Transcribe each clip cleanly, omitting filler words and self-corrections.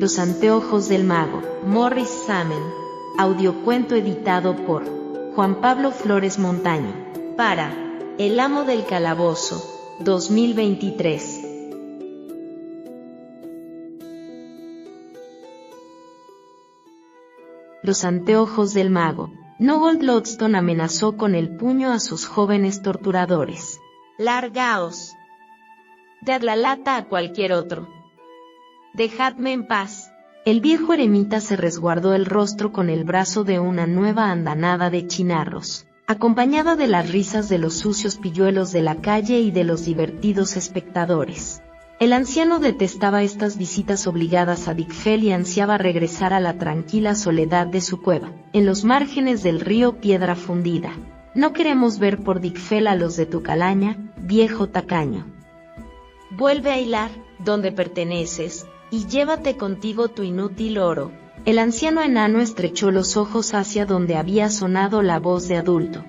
Los anteojos del mago, Morris Samen. Audiocuento editado por Juan Pablo Flores Montaño. Para El Amo del Calabozo, 2023. Los anteojos del mago. Nogold Lodston amenazó con el puño a sus jóvenes torturadores. «Largaos. Dad la lata a cualquier otro. Dejadme en paz». El viejo eremita se resguardó el rostro con el brazo de una nueva andanada de chinarros, acompañada de las risas de los sucios pilluelos de la calle y de los divertidos espectadores. El anciano detestaba estas visitas obligadas a Dickfell y ansiaba regresar a la tranquila soledad de su cueva, en los márgenes del río Piedra Fundida. «No queremos ver por Dickfell a los de tu calaña, viejo tacaño. Vuelve a hilar, donde perteneces, y llévate contigo tu inútil oro». El anciano enano estrechó los ojos hacia donde había sonado la voz de adulto.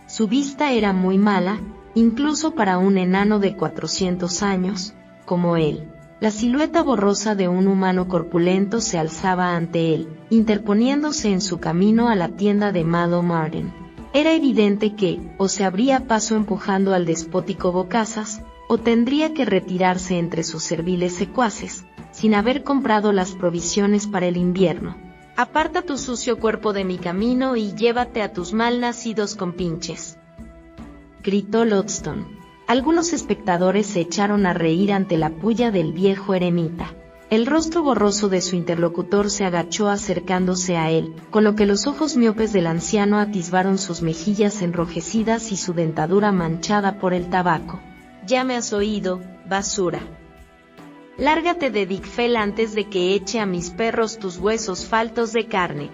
Su vista era muy mala, incluso para un enano de 400 años, como él. La silueta borrosa de un humano corpulento se alzaba ante él, interponiéndose en su camino a la tienda de Malo Marden. Era evidente que, o se abría paso empujando al despótico Bocazas, o tendría que retirarse entre sus serviles secuaces, sin haber comprado las provisiones para el invierno. «Aparta tu sucio cuerpo de mi camino y llévate a tus mal nacidos compinches», gritó Lodston. Algunos espectadores se echaron a reír ante la pulla del viejo eremita. El rostro borroso de su interlocutor se agachó acercándose a él, con lo que los ojos miopes del anciano atisbaron sus mejillas enrojecidas y su dentadura manchada por el tabaco. «Ya me has oído, basura. Lárgate de Dickfell antes de que eche a mis perros tus huesos faltos de carne»,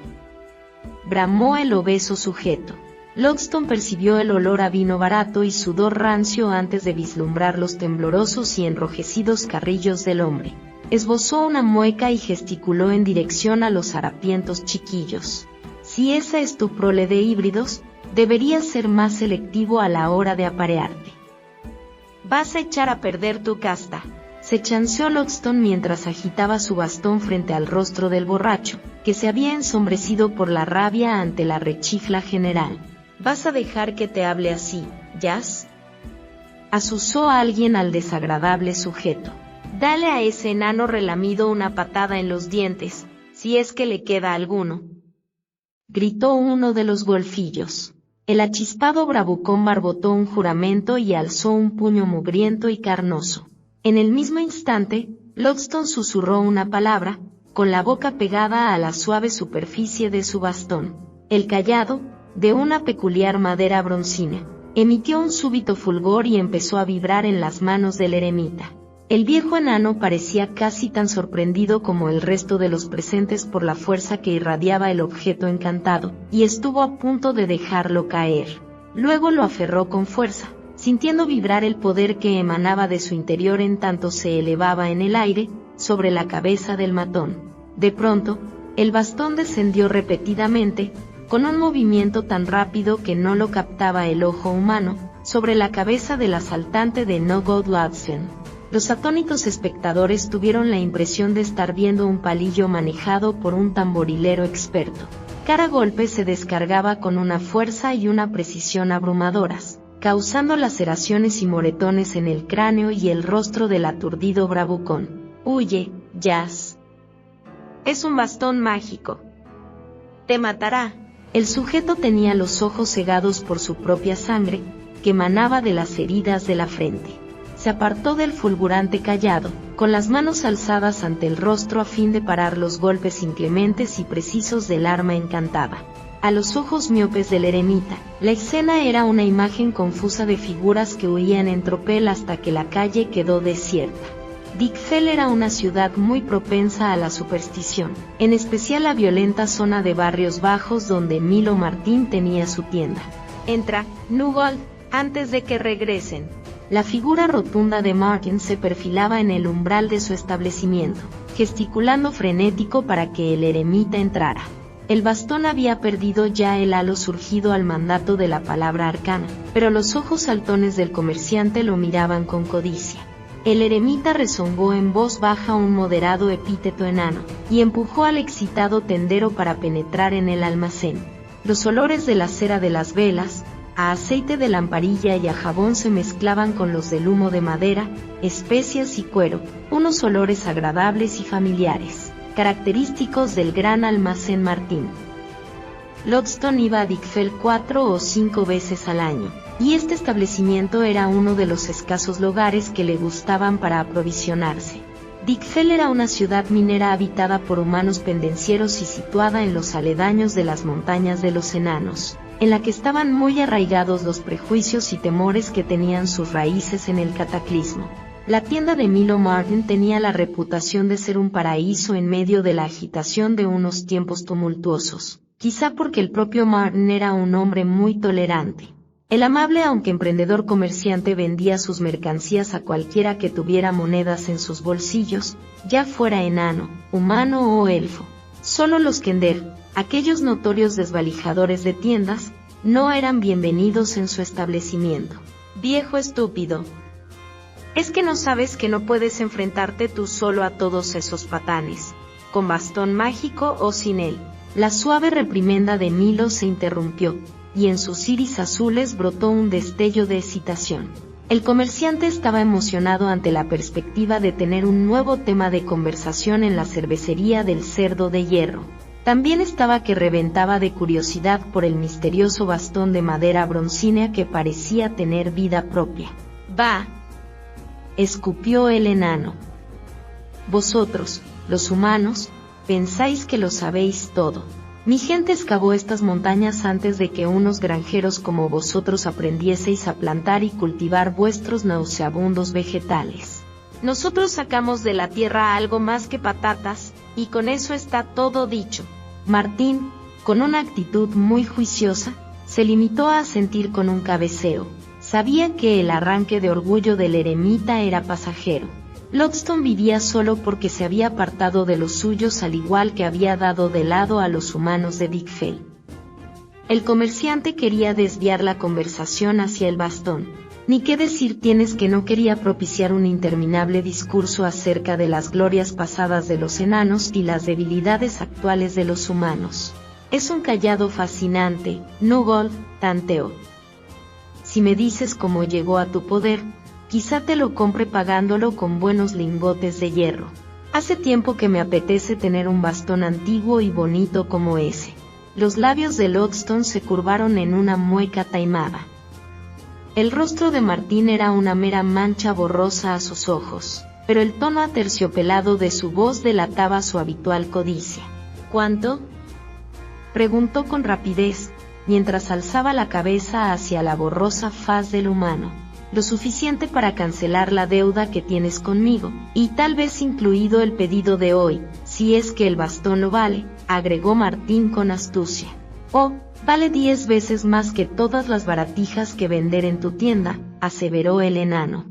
bramó el obeso sujeto. Lodston percibió el olor a vino barato y sudor rancio antes de vislumbrar los temblorosos y enrojecidos carrillos del hombre. Esbozó una mueca y gesticuló en dirección a los harapientos chiquillos. «Si esa es tu prole de híbridos, deberías ser más selectivo a la hora de aparearte. Vas a echar a perder tu casta», se chanceó Lodston mientras agitaba su bastón frente al rostro del borracho, que se había ensombrecido por la rabia ante la rechifla general. «¿Vas a dejar que te hable así, Jazz?», azuzó a alguien al desagradable sujeto. «Dale a ese enano relamido una patada en los dientes, si es que le queda alguno», gritó uno de los golfillos. El achispado bravucón barbotó un juramento y alzó un puño mugriento y carnoso. En el mismo instante, Lodston susurró una palabra, con la boca pegada a la suave superficie de su bastón. El cayado, de una peculiar madera broncínea, emitió un súbito fulgor y empezó a vibrar en las manos del eremita. El viejo enano parecía casi tan sorprendido como el resto de los presentes por la fuerza que irradiaba el objeto encantado, y estuvo a punto de dejarlo caer. Luego lo aferró con fuerza, sintiendo vibrar el poder que emanaba de su interior en tanto se elevaba en el aire, sobre la cabeza del matón. De pronto, el bastón descendió repetidamente, con un movimiento tan rápido que no lo captaba el ojo humano, sobre la cabeza del asaltante de Nogold Lodston. Los atónitos espectadores tuvieron la impresión de estar viendo un palillo manejado por un tamborilero experto. Cada golpe se descargaba con una fuerza y una precisión abrumadoras, causando laceraciones y moretones en el cráneo y el rostro del aturdido bravucón. «Huye, Jazz. Es un bastón mágico. Te matará». El sujeto tenía los ojos cegados por su propia sangre, que manaba de las heridas de la frente. Se apartó del fulgurante cayado, con las manos alzadas ante el rostro a fin de parar los golpes inclementes y precisos del arma encantada. A los ojos miopes del eremita, la escena era una imagen confusa de figuras que huían en tropel hasta que la calle quedó desierta. Dickfell era una ciudad muy propensa a la superstición, en especial la violenta zona de barrios bajos donde Milo Martín tenía su tienda. «Entra, Nogold, antes de que regresen». La figura rotunda de Martin se perfilaba en el umbral de su establecimiento, gesticulando frenético para que el eremita entrara. El bastón había perdido ya el halo surgido al mandato de la palabra arcana, pero los ojos saltones del comerciante lo miraban con codicia. El eremita rezongó en voz baja un moderado epíteto enano, y empujó al excitado tendero para penetrar en el almacén. Los olores de la cera de las velas, a aceite de lamparilla y a jabón se mezclaban con los del humo de madera, especias y cuero, unos olores agradables y familiares, característicos del gran almacén Martín. Lodston iba a Dickfell 4 o 5 veces al año, y este establecimiento era uno de los escasos lugares que le gustaban para aprovisionarse. Dickfell era una ciudad minera habitada por humanos pendencieros y situada en los aledaños de las montañas de los enanos, en la que estaban muy arraigados los prejuicios y temores que tenían sus raíces en el cataclismo. La tienda de Milo Martin tenía la reputación de ser un paraíso en medio de la agitación de unos tiempos tumultuosos, quizá porque el propio Martin era un hombre muy tolerante. El amable aunque emprendedor comerciante vendía sus mercancías a cualquiera que tuviera monedas en sus bolsillos, ya fuera enano, humano o elfo. Solo los Kender, aquellos notorios desvalijadores de tiendas, no eran bienvenidos en su establecimiento. Viejo estúpido. ¿Es que no sabes que no puedes enfrentarte tú solo a todos esos patanes, con bastón mágico o sin él? La suave reprimenda de Milo se interrumpió, y en sus iris azules brotó un destello de excitación. El comerciante estaba emocionado ante la perspectiva de tener un nuevo tema de conversación en la cervecería del Cerdo de Hierro. También estaba que reventaba de curiosidad por el misterioso bastón de madera broncínea que parecía tener vida propia. «Bah», escupió el enano. «Vosotros, los humanos, pensáis que lo sabéis todo. Mi gente excavó estas montañas antes de que unos granjeros como vosotros aprendieseis a plantar y cultivar vuestros nauseabundos vegetales. Nosotros sacamos de la tierra algo más que patatas, y con eso está todo dicho». Martín, con una actitud muy juiciosa, se limitó a asentir con un cabeceo. Sabía que el arranque de orgullo del eremita era pasajero. Lodston vivía solo porque se había apartado de los suyos al igual que había dado de lado a los humanos de Dickfell. El comerciante quería desviar la conversación hacia el bastón. Ni qué decir tienes que no quería propiciar un interminable discurso acerca de las glorias pasadas de los enanos y las debilidades actuales de los humanos. Es un callado fascinante, Nugol, tanteó. Si me dices cómo llegó a tu poder, quizá te lo compre pagándolo con buenos lingotes de hierro. Hace tiempo que me apetece tener un bastón antiguo y bonito como ese. Los labios de Lodston se curvaron en una mueca taimada. El rostro de Martín era una mera mancha borrosa a sus ojos, pero el tono aterciopelado de su voz delataba su habitual codicia. «¿Cuánto?», preguntó con rapidez, mientras alzaba la cabeza hacia la borrosa faz del humano. «Lo suficiente para cancelar la deuda que tienes conmigo, y tal vez incluido el pedido de hoy, si es que el bastón lo vale», agregó Martín con astucia. «Oh, vale 10 veces más que todas las baratijas que vender en tu tienda», aseveró el enano.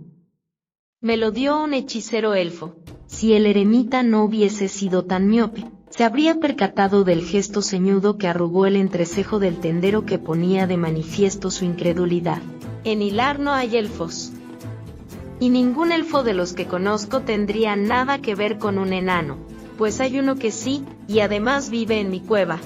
«Me lo dio un hechicero elfo». Si el eremita no hubiese sido tan miope, se habría percatado del gesto ceñudo que arrugó el entrecejo del tendero que ponía de manifiesto su incredulidad. «En Hilar no hay elfos. Y ningún elfo de los que conozco tendría nada que ver con un enano, pues hay uno que sí, y además vive en mi cueva»,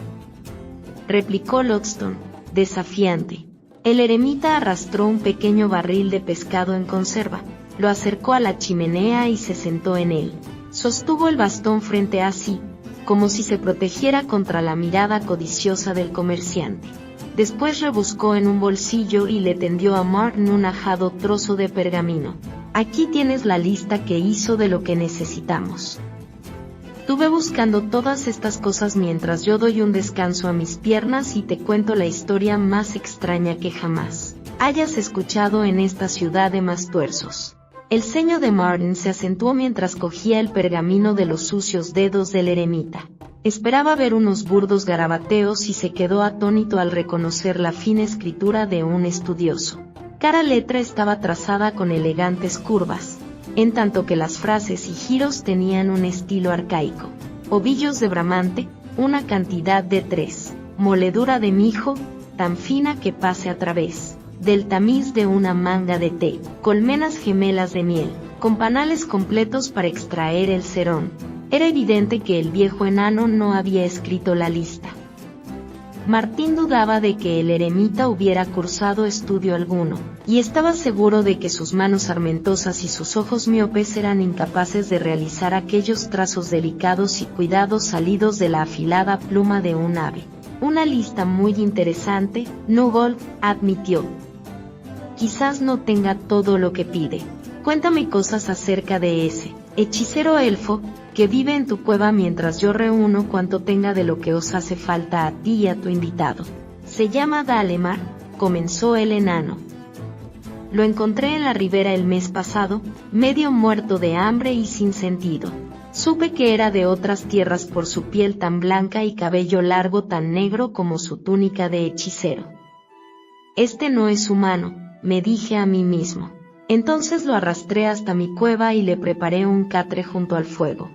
replicó Lodston, desafiante. El eremita arrastró un pequeño barril de pescado en conserva, lo acercó a la chimenea y se sentó en él. Sostuvo el bastón frente a sí, como si se protegiera contra la mirada codiciosa del comerciante. Después rebuscó en un bolsillo y le tendió a Martin un ajado trozo de pergamino. «Aquí tienes la lista que hizo de lo que necesitamos. Estuve buscando todas estas cosas mientras yo doy un descanso a mis piernas y te cuento la historia más extraña que jamás hayas escuchado en esta ciudad de Mastuerzos». El ceño de Martin se acentuó mientras cogía el pergamino de los sucios dedos del eremita. Esperaba ver unos burdos garabateos y se quedó atónito al reconocer la fina escritura de un estudioso. Cada letra estaba trazada con elegantes curvas, en tanto que las frases y giros tenían un estilo arcaico. Ovillos de bramante, una cantidad de 3. Moledura de mijo, tan fina que pase a través del tamiz de una manga de té. Colmenas gemelas de miel. con panales completos para extraer el cerón. Era evidente que el viejo enano no había escrito la lista. Martín dudaba de que el eremita hubiera cursado estudio alguno, y estaba seguro de que sus manos armentosas y sus ojos miopes eran incapaces de realizar aquellos trazos delicados y cuidados salidos de la afilada pluma de un ave. Una lista muy interesante, Nugget admitió. Quizás no tenga todo lo que pide. Cuéntame cosas acerca de ese hechicero elfo que vive en tu cueva mientras yo reúno cuanto tenga de lo que os hace falta a ti y a tu invitado. Se llama Dalemar, comenzó el enano. Lo encontré en la ribera el mes pasado, medio muerto de hambre y sin sentido. Supe que era de otras tierras por su piel tan blanca y cabello largo tan negro como su túnica de hechicero. Este no es humano, me dije a mí mismo. Entonces lo arrastré hasta mi cueva y le preparé un catre junto al fuego.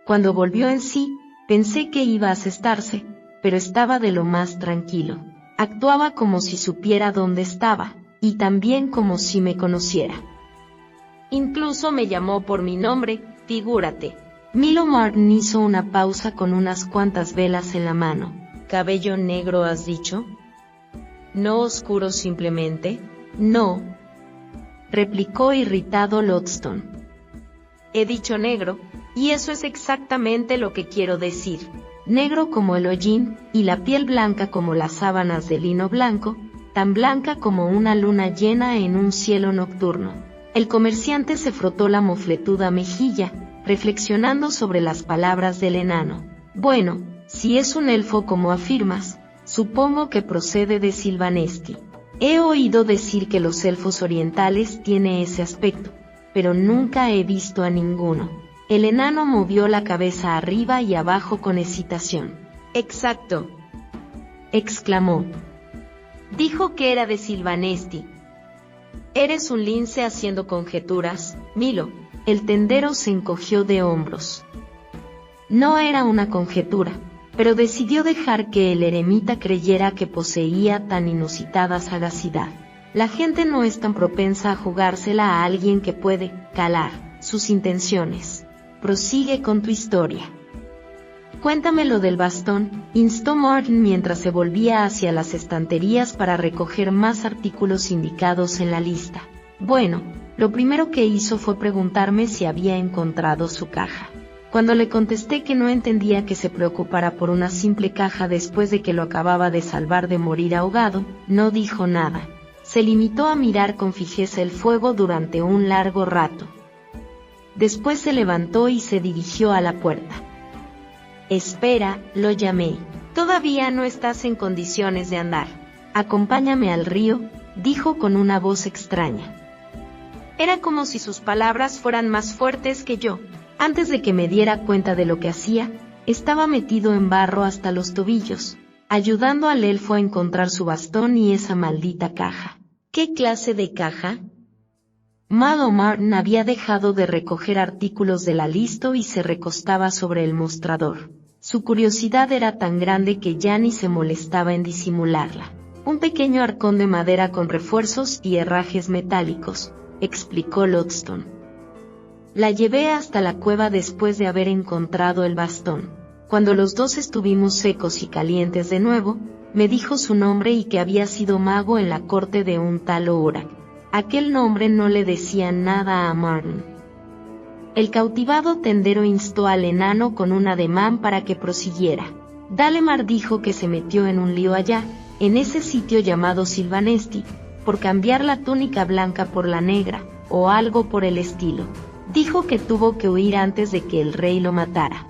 Cuando volvió en sí, pensé que iba a asestarse, pero estaba de lo más tranquilo. Actuaba como si supiera dónde estaba, y también como si me conociera. Incluso me llamó por mi nombre, figúrate. Milo Martin hizo una pausa con unas cuantas velas en la mano. ¿Cabello negro has dicho? ¿No oscuro simplemente? No, replicó irritado Lodston. He dicho negro, y eso es exactamente lo que quiero decir. Negro como el hollín, y la piel blanca como las sábanas de lino blanco, tan blanca como una luna llena en un cielo nocturno. El comerciante se frotó la mofletuda mejilla, reflexionando sobre las palabras del enano. Bueno, si es un elfo como afirmas, supongo que procede de Silvanesti. He oído decir que los elfos orientales tienen ese aspecto, pero nunca he visto a ninguno. El enano movió la cabeza arriba y abajo con excitación. Exacto, exclamó. Dijo que era de Silvanesti. Eres un lince haciendo conjeturas, Milo. El tendero se encogió de hombros. No era una conjetura, pero decidió dejar que el eremita creyera que poseía tan inusitada sagacidad. La gente no es tan propensa a jugársela a alguien que puede calar sus intenciones. Prosigue con tu historia. Cuéntame lo del bastón, instó Martin mientras se volvía hacia las estanterías para recoger más artículos indicados en la lista. Bueno, lo primero que hizo fue preguntarme si había encontrado su caja. Cuando le contesté que no entendía que se preocupara por una simple caja después de que lo acababa de salvar de morir ahogado, no dijo nada. Se limitó a mirar con fijeza el fuego durante un largo rato. Después se levantó y se dirigió a la puerta. Espera, lo llamé. Todavía no estás en condiciones de andar. Acompáñame al río, dijo con una voz extraña. Era como si sus palabras fueran más fuertes que yo. Antes de que me diera cuenta de lo que hacía, estaba metido en barro hasta los tobillos, ayudando al elfo a encontrar su bastón y esa maldita caja. ¿Qué clase de caja? Malo Martin había dejado de recoger artículos de la lista y se recostaba sobre el mostrador. Su curiosidad era tan grande que ya ni se molestaba en disimularla. Un pequeño arcón de madera con refuerzos y herrajes metálicos, explicó Lodston. La llevé hasta la cueva después de haber encontrado el bastón. Cuando los dos estuvimos secos y calientes de nuevo, me dijo su nombre y que había sido mago en la corte de un tal Ourak. Aquel nombre no le decía nada a Martin. El cautivado tendero instó al enano con un ademán para que prosiguiera. Dalemar dijo que se metió en un lío allá, en ese sitio llamado Silvanesti, por cambiar la túnica blanca por la negra, o algo por el estilo. Dijo que tuvo que huir antes de que el rey lo matara.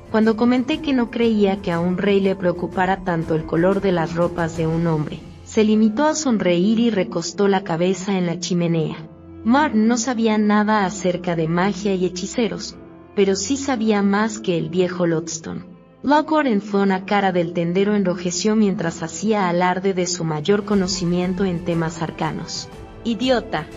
Cuando comenté que no creía que a un rey le preocupara tanto el color de las ropas de un hombre, se limitó a sonreír y recostó la cabeza en la chimenea. Martin no sabía nada acerca de magia y hechiceros, pero sí sabía más que el viejo Lodston. Lockhart en la cara del tendero enrojeció mientras hacía alarde de su mayor conocimiento en temas arcanos. ¡Idiota!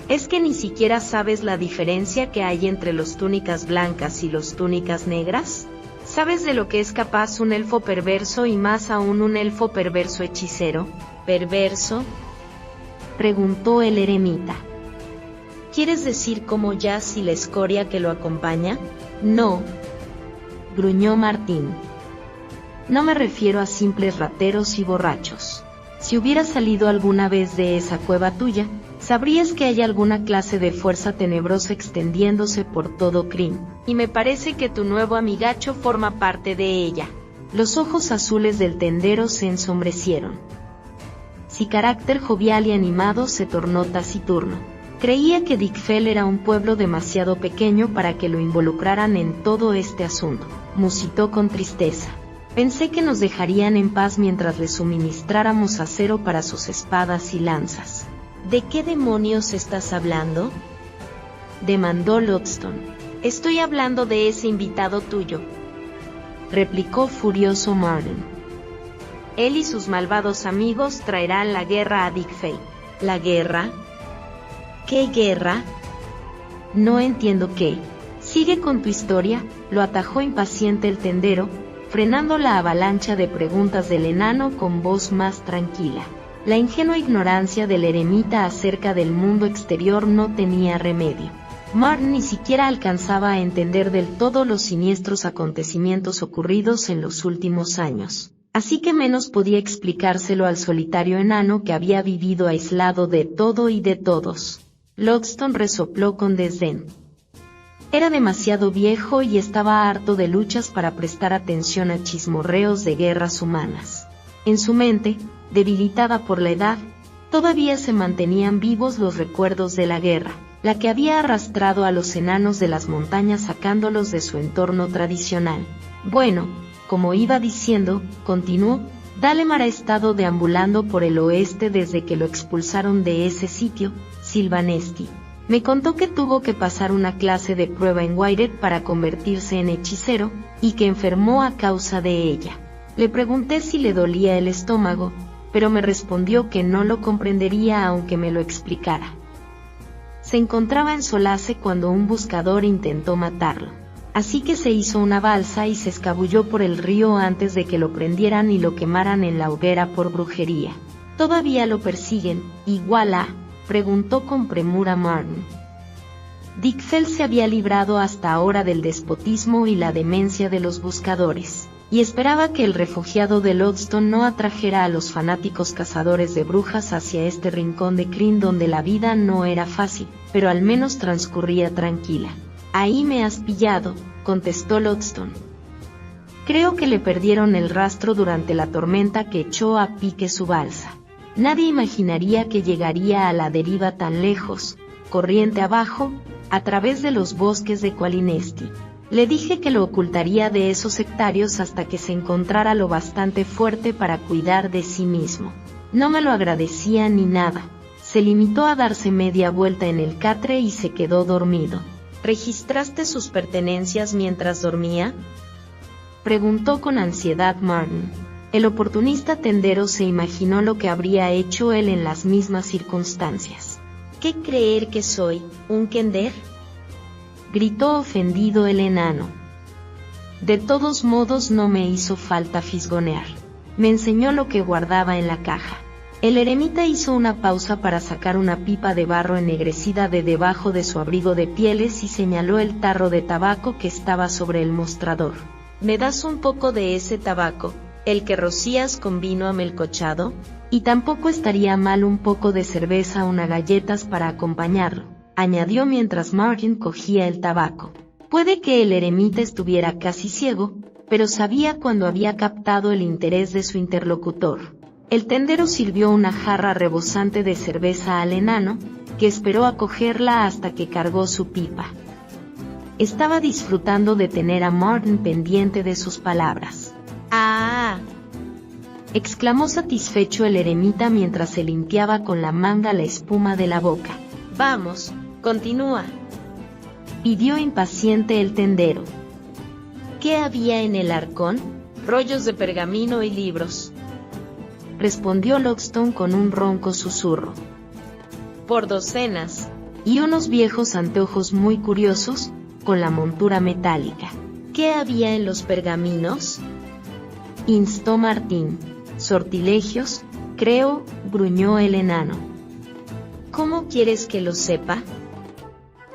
¿Es que ni siquiera sabes la diferencia que hay entre los túnicas blancas y los túnicas negras? ¿Sabes de lo que es capaz un elfo perverso y más aún un elfo perverso hechicero? ¿Perverso?, preguntó el eremita. ¿Quieres decir como Jazz y la escoria que lo acompaña? No, gruñó Martín. No me refiero a simples rateros y borrachos. Si hubiera salido alguna vez de esa cueva tuya, sabrías que hay alguna clase de fuerza tenebrosa extendiéndose por todo Krynn, y me parece que tu nuevo amigacho forma parte de ella. Los ojos azules del tendero se ensombrecieron. Su carácter jovial y animado se tornó taciturno. Creía que Dickfell era un pueblo demasiado pequeño para que lo involucraran en todo este asunto, musitó con tristeza. Pensé que nos dejarían en paz mientras les suministráramos acero para sus espadas y lanzas. ¿De qué demonios estás hablando?, demandó Lothston. Estoy hablando de ese invitado tuyo, replicó furioso Martin. Él y sus malvados amigos traerán la guerra a Dickfell. ¿La guerra? ¿Qué guerra? No entiendo qué. Sigue con tu historia, lo atajó impaciente el tendero, frenando la avalancha de preguntas del enano con voz más tranquila. La ingenua ignorancia del eremita acerca del mundo exterior no tenía remedio. Martin ni siquiera alcanzaba a entender del todo los siniestros acontecimientos ocurridos en los últimos años, así que menos podía explicárselo al solitario enano que había vivido aislado de todo y de todos. Lothston resopló con desdén. Era demasiado viejo y estaba harto de luchas para prestar atención a chismorreos de guerras humanas. En su mente, debilitada por la edad, todavía se mantenían vivos los recuerdos de la guerra, la que había arrastrado a los enanos de las montañas sacándolos de su entorno tradicional. Bueno, como iba diciendo, continuó, Dalemar ha estado deambulando por el oeste desde que lo expulsaron de ese sitio, Silvanesti. Me contó que tuvo que pasar una clase de prueba en Wyreth para convertirse en hechicero, y que enfermó a causa de ella. Le pregunté si le dolía el estómago, pero me respondió que no lo comprendería aunque me lo explicara. Se encontraba en Solace cuando un buscador intentó matarlo. Así que se hizo una balsa y se escabulló por el río antes de que lo prendieran y lo quemaran en la hoguera por brujería. ¿Todavía lo persiguen, igual a?, preguntó con premura Martin. Dickfell se había librado hasta ahora del despotismo y la demencia de los buscadores, y esperaba que el refugiado de Lothston no atrajera a los fanáticos cazadores de brujas hacia este rincón de Krynn donde la vida no era fácil, pero al menos transcurría tranquila. Ahí me has pillado, contestó Lothston. Creo que le perdieron el rastro durante la tormenta que echó a pique su balsa. Nadie imaginaría que llegaría a la deriva tan lejos, corriente abajo, a través de los bosques de Qualinesti. Le dije que lo ocultaría de esos sectarios hasta que se encontrara lo bastante fuerte para cuidar de sí mismo. No me lo agradecía ni nada. Se limitó a darse media vuelta en el catre y se quedó dormido. ¿Registraste sus pertenencias mientras dormía?, preguntó con ansiedad Martin. El oportunista tendero se imaginó lo que habría hecho él en las mismas circunstancias. ¿Qué creer que soy, un kender?, gritó ofendido el enano. De todos modos no me hizo falta fisgonear. Me enseñó lo que guardaba en la caja. El eremita hizo una pausa para sacar una pipa de barro ennegrecida de debajo de su abrigo de pieles y señaló el tarro de tabaco que estaba sobre el mostrador. ¿Me das un poco de ese tabaco, el que rocías con vino amelcochado? Y tampoco estaría mal un poco de cerveza o unas galletas para acompañarlo, añadió mientras Martin cogía el tabaco. Puede que el eremita estuviera casi ciego, pero sabía cuando había captado el interés de su interlocutor. El tendero sirvió una jarra rebosante de cerveza al enano, que esperó a cogerla hasta que cargó su pipa. Estaba disfrutando de tener a Martin pendiente de sus palabras. ¡Ah!, exclamó satisfecho el eremita mientras se limpiaba con la manga la espuma de la boca. Vamos, continúa, pidió impaciente el tendero. ¿Qué había en el arcón? Rollos de pergamino y libros, respondió Lothston con un ronco susurro. Por docenas. Y unos viejos anteojos muy curiosos, con la montura metálica. ¿Qué había en los pergaminos?, instó Martín. Sortilegios, creo, gruñó el enano. ¿Cómo quieres que lo sepa?,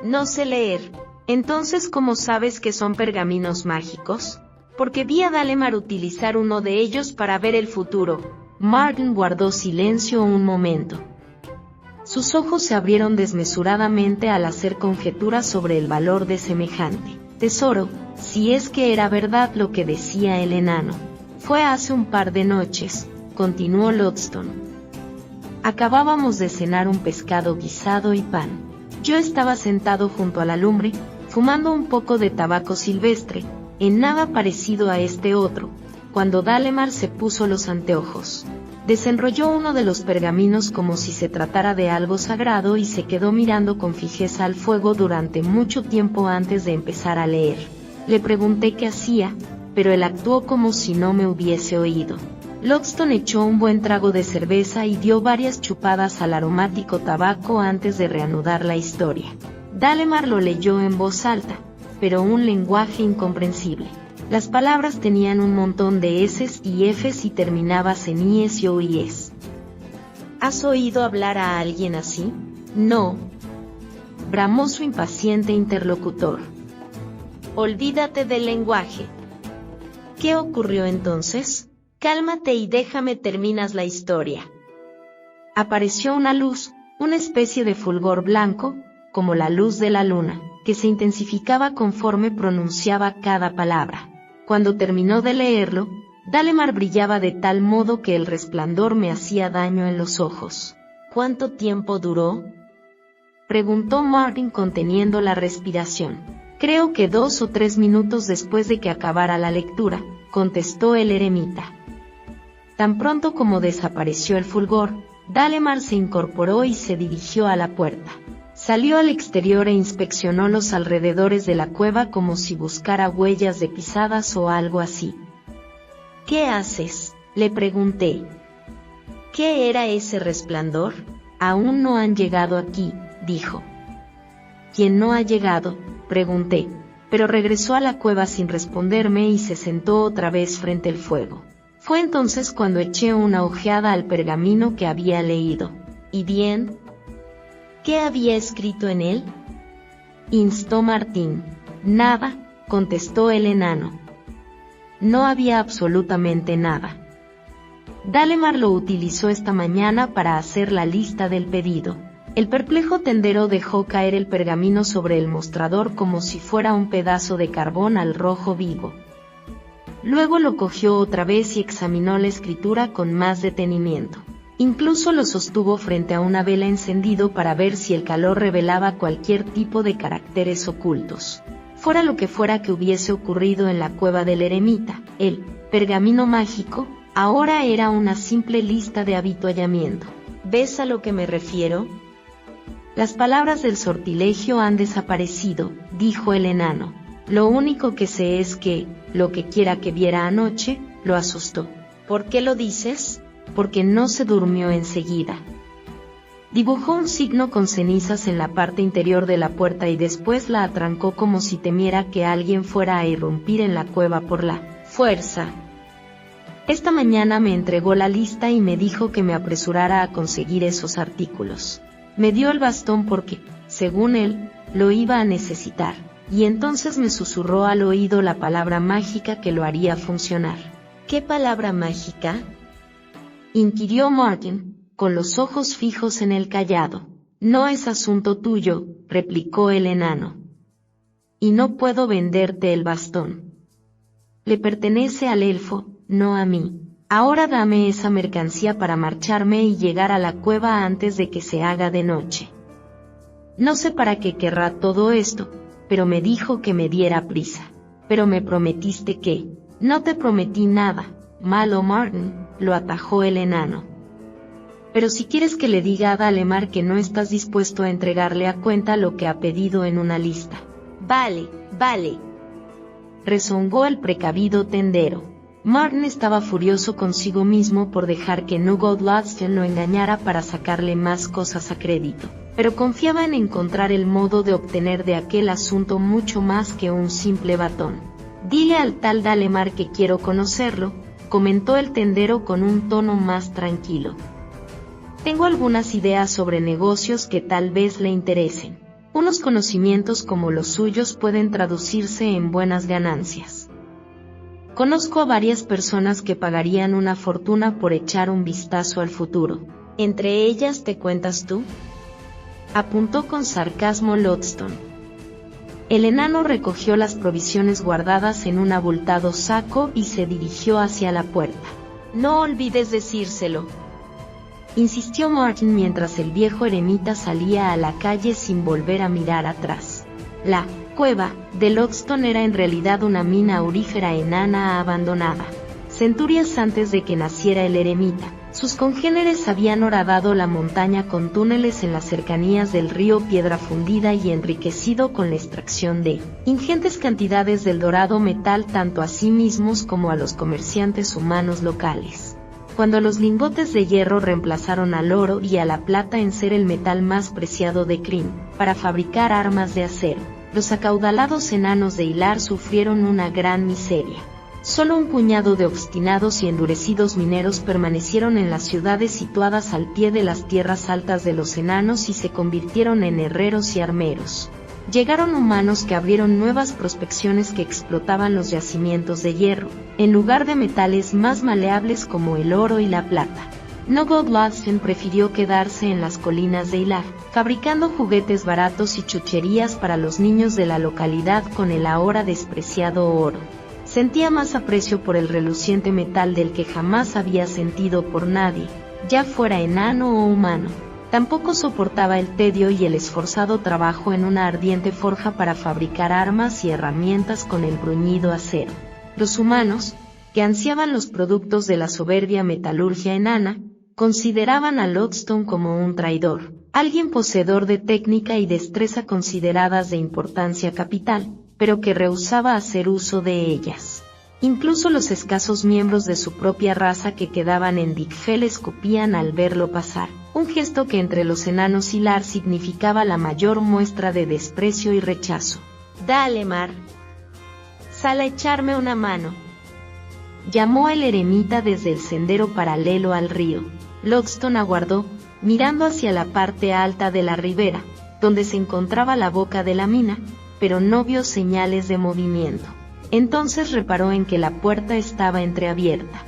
No sé leer. Entonces, ¿cómo sabes que son pergaminos mágicos? Porque vi a Dalemar utilizar uno de ellos para ver el futuro. Martin guardó silencio un momento. Sus ojos se abrieron desmesuradamente al hacer conjeturas sobre el valor de semejante tesoro, si es que era verdad lo que decía el enano. Fue hace un par de noches, continuó Lodston. Acabábamos de cenar un pescado guisado y pan. Yo estaba sentado junto a la lumbre, fumando un poco de tabaco silvestre, en nada parecido a este otro, cuando Dalemar se puso los anteojos. Desenrolló uno de los pergaminos como si se tratara de algo sagrado y se quedó mirando con fijeza al fuego durante mucho tiempo antes de empezar a leer. Le pregunté qué hacía, pero él actuó como si no me hubiese oído. Lodston echó un buen trago de cerveza y dio varias chupadas al aromático tabaco antes de reanudar la historia. Dalemar lo leyó en voz alta, pero un lenguaje incomprensible. Las palabras tenían un montón de eses y efes y terminabas en ies y oíes. ¿Has oído hablar a alguien así? No. Bramó su impaciente interlocutor. Olvídate del lenguaje. ¿Qué ocurrió entonces? Cálmate y déjame terminas la historia. Apareció una luz, una especie de fulgor blanco, como la luz de la luna, que se intensificaba conforme pronunciaba cada palabra. Cuando terminó de leerlo, Dalemar brillaba de tal modo que el resplandor me hacía daño en los ojos. ¿Cuánto tiempo duró? Preguntó Martin conteniendo la respiración. Creo que 2 o 3 minutos después de que acabara la lectura, contestó el eremita. Tan pronto como desapareció el fulgor, Dalemar se incorporó y se dirigió a la puerta. Salió al exterior e inspeccionó los alrededores de la cueva como si buscara huellas de pisadas o algo así. ¿Qué haces?, le pregunté. ¿Qué era ese resplandor? Aún no han llegado aquí, dijo. ¿Quién no ha llegado?, pregunté, pero regresó a la cueva sin responderme y se sentó otra vez frente al fuego. Fue entonces cuando eché una ojeada al pergamino que había leído. ¿Y bien? ¿Qué había escrito en él?, instó Martín. Nada, contestó el enano. No había absolutamente nada. Dalemar lo utilizó esta mañana para hacer la lista del pedido. El perplejo tendero dejó caer el pergamino sobre el mostrador como si fuera un pedazo de carbón al rojo vivo. Luego lo cogió otra vez y examinó la escritura con más detenimiento. Incluso lo sostuvo frente a una vela encendido para ver si el calor revelaba cualquier tipo de caracteres ocultos. Fuera lo que fuera que hubiese ocurrido en la cueva del eremita, el pergamino mágico ahora era una simple lista de avituallamiento. ¿Ves a lo que me refiero? Las palabras del sortilegio han desaparecido, dijo el enano. Lo único que sé es que, lo que quiera que viera anoche, lo asustó. ¿Por qué lo dices? Porque no se durmió enseguida. Dibujó un signo con cenizas en la parte interior de la puerta y después la atrancó como si temiera que alguien fuera a irrumpir en la cueva por la fuerza. Esta mañana me entregó la lista y me dijo que me apresurara a conseguir esos artículos. Me dio el bastón porque, según él, lo iba a necesitar, y entonces me susurró al oído la palabra mágica que lo haría funcionar. ¿Qué palabra mágica?, inquirió Martin, con los ojos fijos en el cayado. No es asunto tuyo, replicó el enano. Y no puedo venderte el bastón. Le pertenece al elfo, no a mí. Ahora dame esa mercancía para marcharme y llegar a la cueva antes de que se haga de noche. No sé para qué querrá todo esto, pero me dijo que me diera prisa. Pero me prometiste que... No te prometí nada, malo Martin, lo atajó el enano. Pero si quieres que le diga a Dalemar que no estás dispuesto a entregarle a cuenta lo que ha pedido en una lista. Vale, rezongó el precavido tendero. Martin estaba furioso consigo mismo por dejar que Nugod Lodston lo engañara para sacarle más cosas a crédito, pero confiaba en encontrar el modo de obtener de aquel asunto mucho más que un simple batón. Dile al tal Dalemar que quiero conocerlo, comentó el tendero con un tono más tranquilo. Tengo algunas ideas sobre negocios que tal vez le interesen. Unos conocimientos como los suyos pueden traducirse en buenas ganancias. Conozco a varias personas que pagarían una fortuna por echar un vistazo al futuro. ¿Entre ellas te cuentas tú?, apuntó con sarcasmo Lodston. El enano recogió las provisiones guardadas en un abultado saco y se dirigió hacia la puerta. No olvides decírselo, insistió Martin mientras el viejo eremita salía a la calle sin volver a mirar atrás. La cueva de Lodston era en realidad una mina aurífera enana abandonada. Centurias antes de que naciera el eremita, sus congéneres habían horadado la montaña con túneles en las cercanías del río Piedra Fundida y enriquecido con la extracción de ingentes cantidades del dorado metal tanto a sí mismos como a los comerciantes humanos locales. Cuando los lingotes de hierro reemplazaron al oro y a la plata en ser el metal más preciado de Krynn, para fabricar armas de acero, los acaudalados enanos de Hilar sufrieron una gran miseria. Solo un puñado de obstinados y endurecidos mineros permanecieron en las ciudades situadas al pie de las tierras altas de los enanos y se convirtieron en herreros y armeros. Llegaron humanos que abrieron nuevas prospecciones que explotaban los yacimientos de hierro, en lugar de metales más maleables como el oro y la plata. Nogod Lodston prefirió quedarse en las colinas de Hilar, fabricando juguetes baratos y chucherías para los niños de la localidad con el ahora despreciado oro. Sentía más aprecio por el reluciente metal del que jamás había sentido por nadie, ya fuera enano o humano. Tampoco soportaba el tedio y el esforzado trabajo en una ardiente forja para fabricar armas y herramientas con el bruñido acero. Los humanos, que ansiaban los productos de la soberbia metalurgia enana, consideraban a Lodston como un traidor, alguien poseedor de técnica y destreza consideradas de importancia capital, pero que rehusaba hacer uso de ellas. Incluso los escasos miembros de su propia raza que quedaban en Dikfell escupían al verlo pasar, un gesto que entre los enanos Hilar significaba la mayor muestra de desprecio y rechazo. «Dale, Mar. Sal a echarme una mano», llamó el eremita desde el sendero paralelo al río. Lodston aguardó, mirando hacia la parte alta de la ribera, donde se encontraba la boca de la mina, pero no vio señales de movimiento. Entonces reparó en que la puerta estaba entreabierta.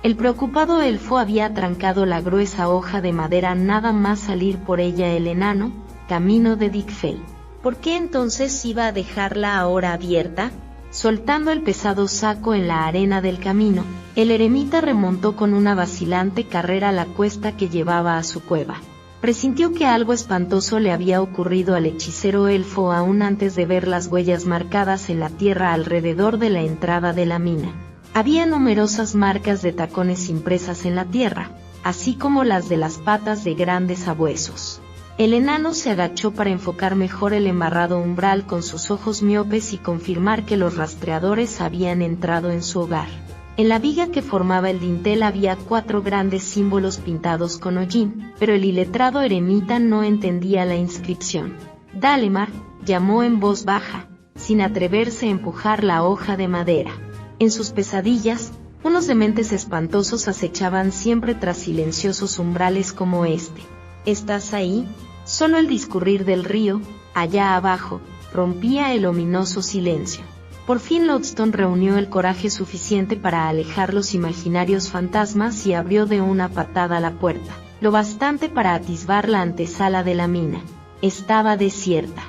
El preocupado elfo había atrancado la gruesa hoja de madera nada más salir por ella el enano, camino de Dikfell. ¿Por qué entonces iba a dejarla ahora abierta? Soltando el pesado saco en la arena del camino, el eremita remontó con una vacilante carrera la cuesta que llevaba a su cueva. Presintió que algo espantoso le había ocurrido al hechicero elfo aún antes de ver las huellas marcadas en la tierra alrededor de la entrada de la mina. Había numerosas marcas de tacones impresas en la tierra, así como las de las patas de grandes sabuesos. El enano se agachó para enfocar mejor el embarrado umbral con sus ojos miopes y confirmar que los rastreadores habían entrado en su hogar. En la viga que formaba el dintel había 4 grandes símbolos pintados con hollín, pero el iletrado eremita no entendía la inscripción. «Dalemar», llamó en voz baja, sin atreverse a empujar la hoja de madera. En sus pesadillas, unos dementes espantosos acechaban siempre tras silenciosos umbrales como este. «¿Estás ahí?». Solo el discurrir del río, allá abajo, rompía el ominoso silencio. Por fin Lodston reunió el coraje suficiente para alejar los imaginarios fantasmas y abrió de una patada la puerta, lo bastante para atisbar la antesala de la mina. Estaba desierta.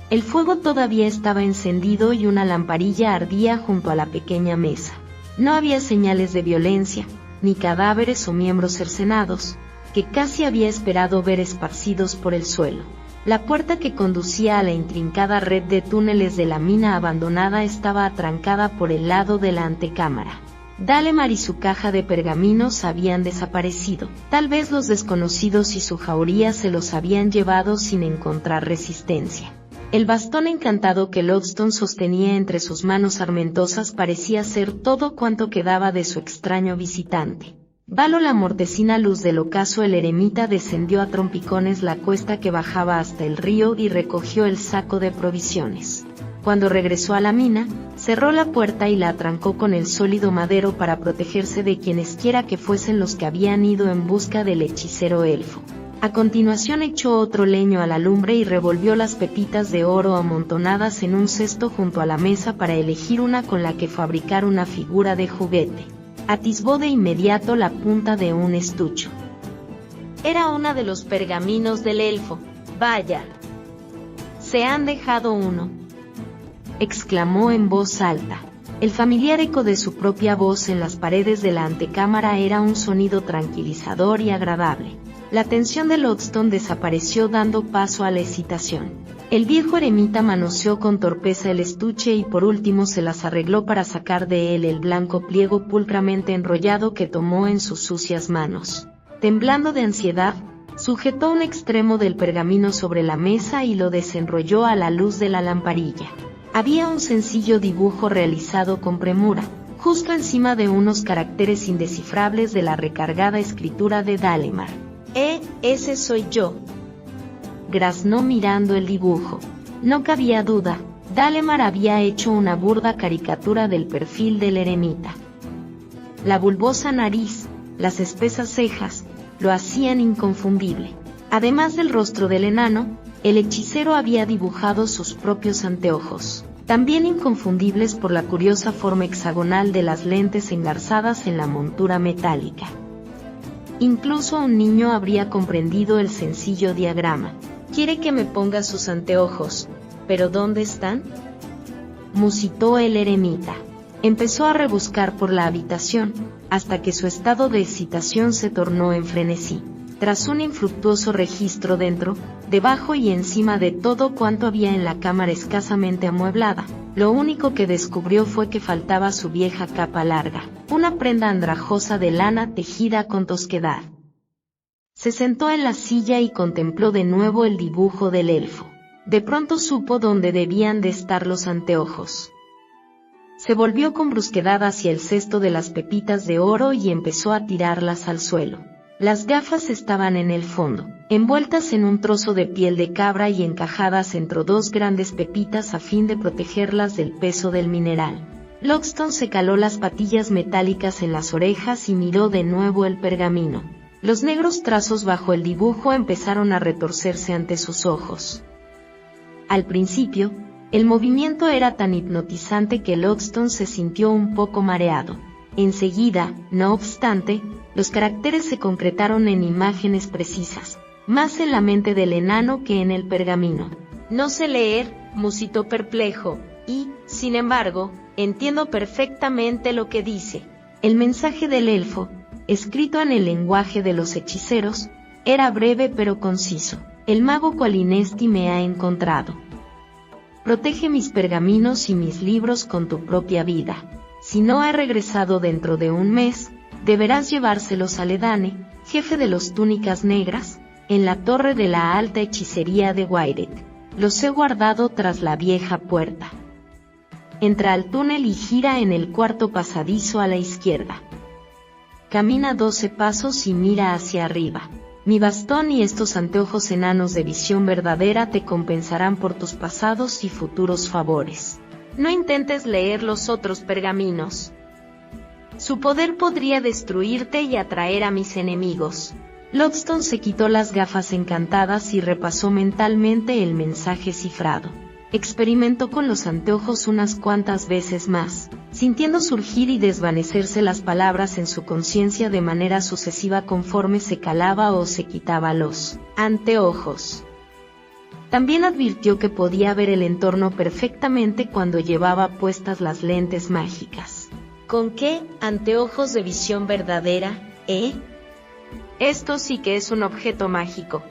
El fuego todavía estaba encendido y una lamparilla ardía junto a la pequeña mesa. No había señales de violencia, ni cadáveres o miembros cercenados, que casi había esperado ver esparcidos por el suelo. La puerta que conducía a la intrincada red de túneles de la mina abandonada estaba atrancada por el lado de la antecámara. Dalemar y su caja de pergaminos habían desaparecido. Tal vez los desconocidos y su jauría se los habían llevado sin encontrar resistencia. El bastón encantado que Lodston sostenía entre sus manos armentosas parecía ser todo cuanto quedaba de su extraño visitante. Bajo la mortecina luz del ocaso el eremita descendió a trompicones la cuesta que bajaba hasta el río y recogió el saco de provisiones. Cuando regresó a la mina, cerró la puerta y la atrancó con el sólido madero para protegerse de quienesquiera que fuesen los que habían ido en busca del hechicero elfo. A continuación echó otro leño a la lumbre y revolvió las pepitas de oro amontonadas en un cesto junto a la mesa para elegir una con la que fabricar una figura de juguete. Atisbó de inmediato la punta de un estucho. Era una de los pergaminos del elfo. Vaya. Se han dejado uno, exclamó en voz alta. El familiar eco de su propia voz en las paredes de la antecámara era un sonido tranquilizador y agradable. La tensión de Lodston desapareció dando paso a la excitación. El viejo eremita manoseó con torpeza el estuche y por último se las arregló para sacar de él el blanco pliego pulcramente enrollado que tomó en sus sucias manos. Temblando de ansiedad, sujetó un extremo del pergamino sobre la mesa y lo desenrolló a la luz de la lamparilla. Había un sencillo dibujo realizado con premura, justo encima de unos caracteres indescifrables de la recargada escritura de Dalemar. Ese soy yo, graznó mirando el dibujo. No cabía duda, Dalemar había hecho una burda caricatura del perfil del eremita. La bulbosa nariz, las espesas cejas, lo hacían inconfundible. Además del rostro del enano, el hechicero había dibujado sus propios anteojos, también inconfundibles por la curiosa forma hexagonal de las lentes engarzadas en la montura metálica. Incluso un niño habría comprendido el sencillo diagrama. «Quiere que me ponga sus anteojos, ¿pero dónde están?», musitó el eremita. Empezó a rebuscar por la habitación, hasta que su estado de excitación se tornó en frenesí. Tras un infructuoso registro dentro, debajo y encima de todo cuanto había en la cámara escasamente amueblada, lo único que descubrió fue que faltaba su vieja capa larga, una prenda andrajosa de lana tejida con tosquedad. Se sentó en la silla y contempló de nuevo el dibujo del elfo. De pronto supo dónde debían de estar los anteojos. Se volvió con brusquedad hacia el cesto de las pepitas de oro y empezó a tirarlas al suelo. Las gafas estaban en el fondo, envueltas en un trozo de piel de cabra y encajadas entre dos grandes pepitas a fin de protegerlas del peso del mineral. Lodston se caló las patillas metálicas en las orejas y miró de nuevo el pergamino. Los negros trazos bajo el dibujo empezaron a retorcerse ante sus ojos. Al principio, el movimiento era tan hipnotizante que Lodston se sintió un poco mareado. Enseguida, no obstante, los caracteres se concretaron en imágenes precisas, más en la mente del enano que en el pergamino. «No sé leer», musitó perplejo, «y, sin embargo, entiendo perfectamente lo que dice». El mensaje del elfo, escrito en el lenguaje de los hechiceros, era breve pero conciso. «El mago Qualinesti me ha encontrado. Protege mis pergaminos y mis libros con tu propia vida. Si no he regresado dentro de un mes, deberás llevárselos a Ledane, jefe de los túnicas negras, en la torre de la alta hechicería de Wyreth. Los he guardado tras la vieja puerta. Entra al túnel y gira en el cuarto pasadizo a la izquierda. Camina 12 pasos y mira hacia arriba. Mi bastón y estos anteojos enanos de visión verdadera te compensarán por tus pasados y futuros favores. No intentes leer los otros pergaminos. Su poder podría destruirte y atraer a mis enemigos». Lodston se quitó las gafas encantadas y repasó mentalmente el mensaje cifrado. Experimentó con los anteojos unas cuantas veces más, sintiendo surgir y desvanecerse las palabras en su conciencia de manera sucesiva conforme se calaba o se quitaba los anteojos. También advirtió que podía ver el entorno perfectamente cuando llevaba puestas las lentes mágicas. ¿Con qué anteojos de visión verdadera, Esto sí que es un objeto mágico»,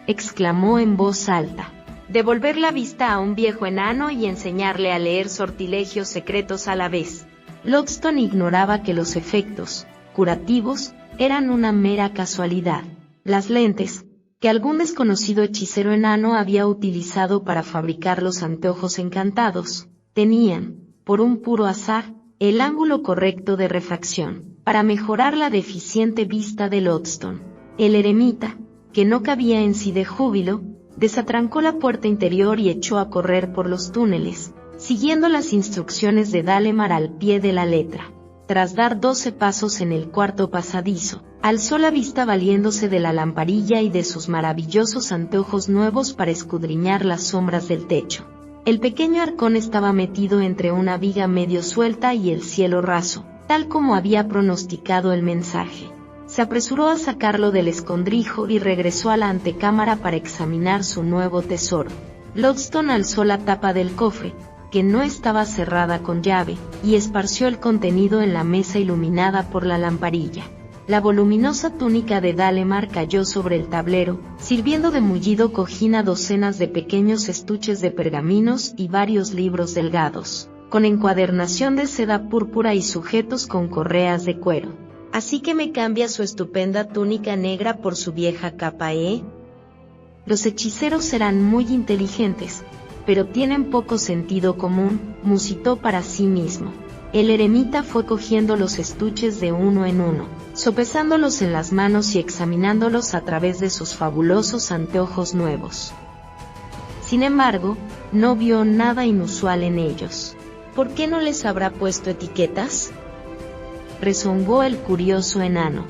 exclamó en voz alta. «Devolver la vista a un viejo enano y enseñarle a leer sortilegios secretos a la vez». Lodston ignoraba que los efectos curativos eran una mera casualidad. Las lentes, que algún desconocido hechicero enano había utilizado para fabricar los anteojos encantados, tenían, por un puro azar, el ángulo correcto de refracción, para mejorar la deficiente vista de Lodston. El eremita, que no cabía en sí de júbilo, desatrancó la puerta interior y echó a correr por los túneles, siguiendo las instrucciones de Dalemar al pie de la letra. Tras dar 12 pasos en el cuarto pasadizo, alzó la vista valiéndose de la lamparilla y de sus maravillosos anteojos nuevos para escudriñar las sombras del techo. El pequeño arcón estaba metido entre una viga medio suelta y el cielo raso, tal como había pronosticado el mensaje. Se apresuró a sacarlo del escondrijo y regresó a la antecámara para examinar su nuevo tesoro. Lodston alzó la tapa del cofre, que no estaba cerrada con llave, y esparció el contenido en la mesa iluminada por la lamparilla. La voluminosa túnica de Dalemar cayó sobre el tablero, sirviendo de mullido cojín a docenas de pequeños estuches de pergaminos y varios libros delgados, con encuadernación de seda púrpura y sujetos con correas de cuero. «Así que me cambia su estupenda túnica negra por su vieja capa, ¿eh? Los hechiceros serán muy inteligentes, pero tienen poco sentido común», musitó para sí mismo. El eremita fue cogiendo los estuches de uno en uno, sopesándolos en las manos y examinándolos a través de sus fabulosos anteojos nuevos. Sin embargo, no vio nada inusual en ellos. «¿Por qué no les habrá puesto etiquetas?», rezongó el curioso enano.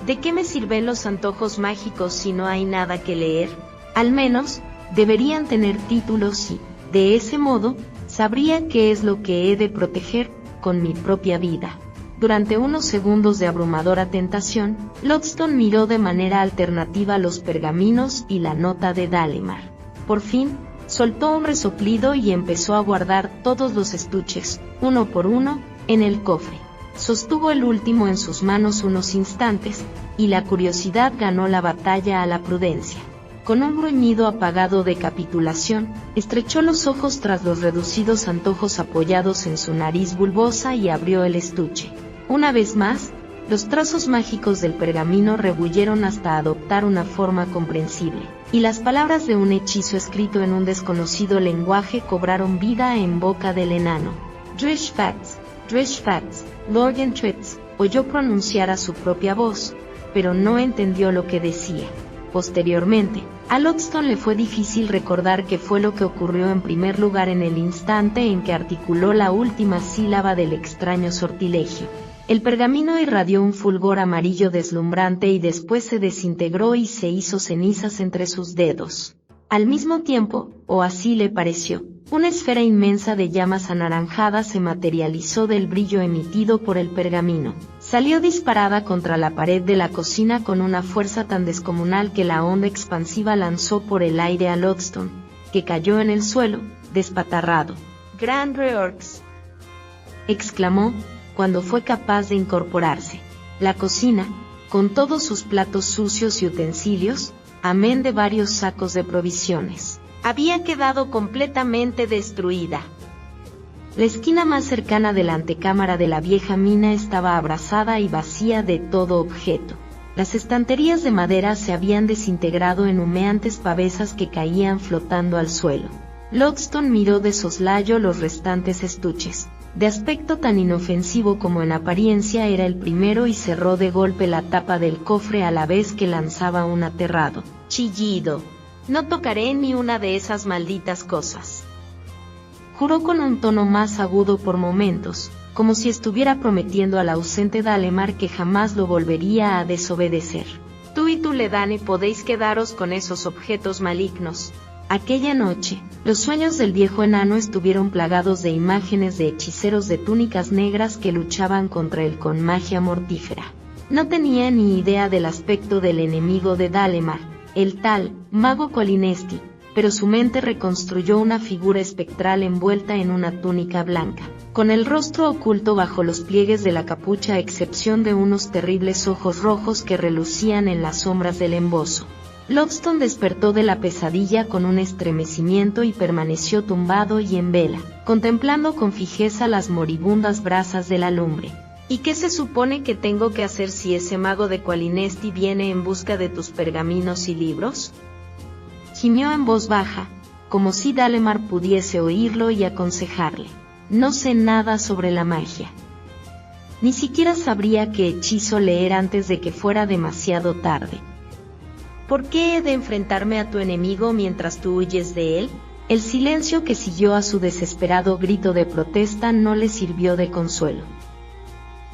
«¿De qué me sirven los antojos mágicos si no hay nada que leer? Al menos, deberían tener títulos y, de ese modo, sabría qué es lo que he de proteger con mi propia vida». Durante unos segundos de abrumadora tentación, Lodston miró de manera alternativa los pergaminos y la nota de Dalemar. Por fin, soltó un resoplido y empezó a guardar todos los estuches, uno por uno, en el cofre. Sostuvo el último en sus manos unos instantes, y la curiosidad ganó la batalla a la prudencia. Con un gruñido apagado de capitulación, estrechó los ojos tras los reducidos antojos apoyados en su nariz bulbosa y abrió el estuche. Una vez más, los trazos mágicos del pergamino rebulleron hasta adoptar una forma comprensible, y las palabras de un hechizo escrito en un desconocido lenguaje cobraron vida en boca del enano. Drishfats, Lorgentritz, oyó pronunciar a su propia voz, pero no entendió lo que decía. Posteriormente, a Lodston le fue difícil recordar qué fue lo que ocurrió en primer lugar en el instante en que articuló la última sílaba del extraño sortilegio. El pergamino irradió un fulgor amarillo deslumbrante y después se desintegró y se hizo cenizas entre sus dedos. Al mismo tiempo, o así le pareció, una esfera inmensa de llamas anaranjadas se materializó del brillo emitido por el pergamino. Salió disparada contra la pared de la cocina con una fuerza tan descomunal que la onda expansiva lanzó por el aire a Lodston, que cayó en el suelo, despatarrado. «Gran Reorx», exclamó, cuando fue capaz de incorporarse. La cocina, con todos sus platos sucios y utensilios, amén de varios sacos de provisiones, había quedado completamente destruida. La esquina más cercana de la antecámara de la vieja mina estaba abrasada y vacía de todo objeto. Las estanterías de madera se habían desintegrado en humeantes pavesas que caían flotando al suelo. Lodston miró de soslayo los restantes estuches. De aspecto tan inofensivo como en apariencia era el primero y cerró de golpe la tapa del cofre a la vez que lanzaba un aterrado chillido. «No tocaré ni una de esas malditas cosas», juró con un tono más agudo por momentos, como si estuviera prometiendo al ausente Dalemar que jamás lo volvería a desobedecer. «Tú y Tuledane podéis quedaros con esos objetos malignos». Aquella noche, los sueños del viejo enano estuvieron plagados de imágenes de hechiceros de túnicas negras que luchaban contra él con magia mortífera. No tenía ni idea del aspecto del enemigo de Dalemar, el tal mago Qualinesti, pero su mente reconstruyó una figura espectral envuelta en una túnica blanca, con el rostro oculto bajo los pliegues de la capucha a excepción de unos terribles ojos rojos que relucían en las sombras del embozo. Lodston despertó de la pesadilla con un estremecimiento y permaneció tumbado y en vela, contemplando con fijeza las moribundas brasas de la lumbre. «¿Y qué se supone que tengo que hacer si ese mago de Qualinesti viene en busca de tus pergaminos y libros?», gimió en voz baja, como si Dalemar pudiese oírlo y aconsejarle. «No sé nada sobre la magia. Ni siquiera sabría qué hechizo leer antes de que fuera demasiado tarde». «¿Por qué he de enfrentarme a tu enemigo mientras tú huyes de él?». El silencio que siguió a su desesperado grito de protesta no le sirvió de consuelo.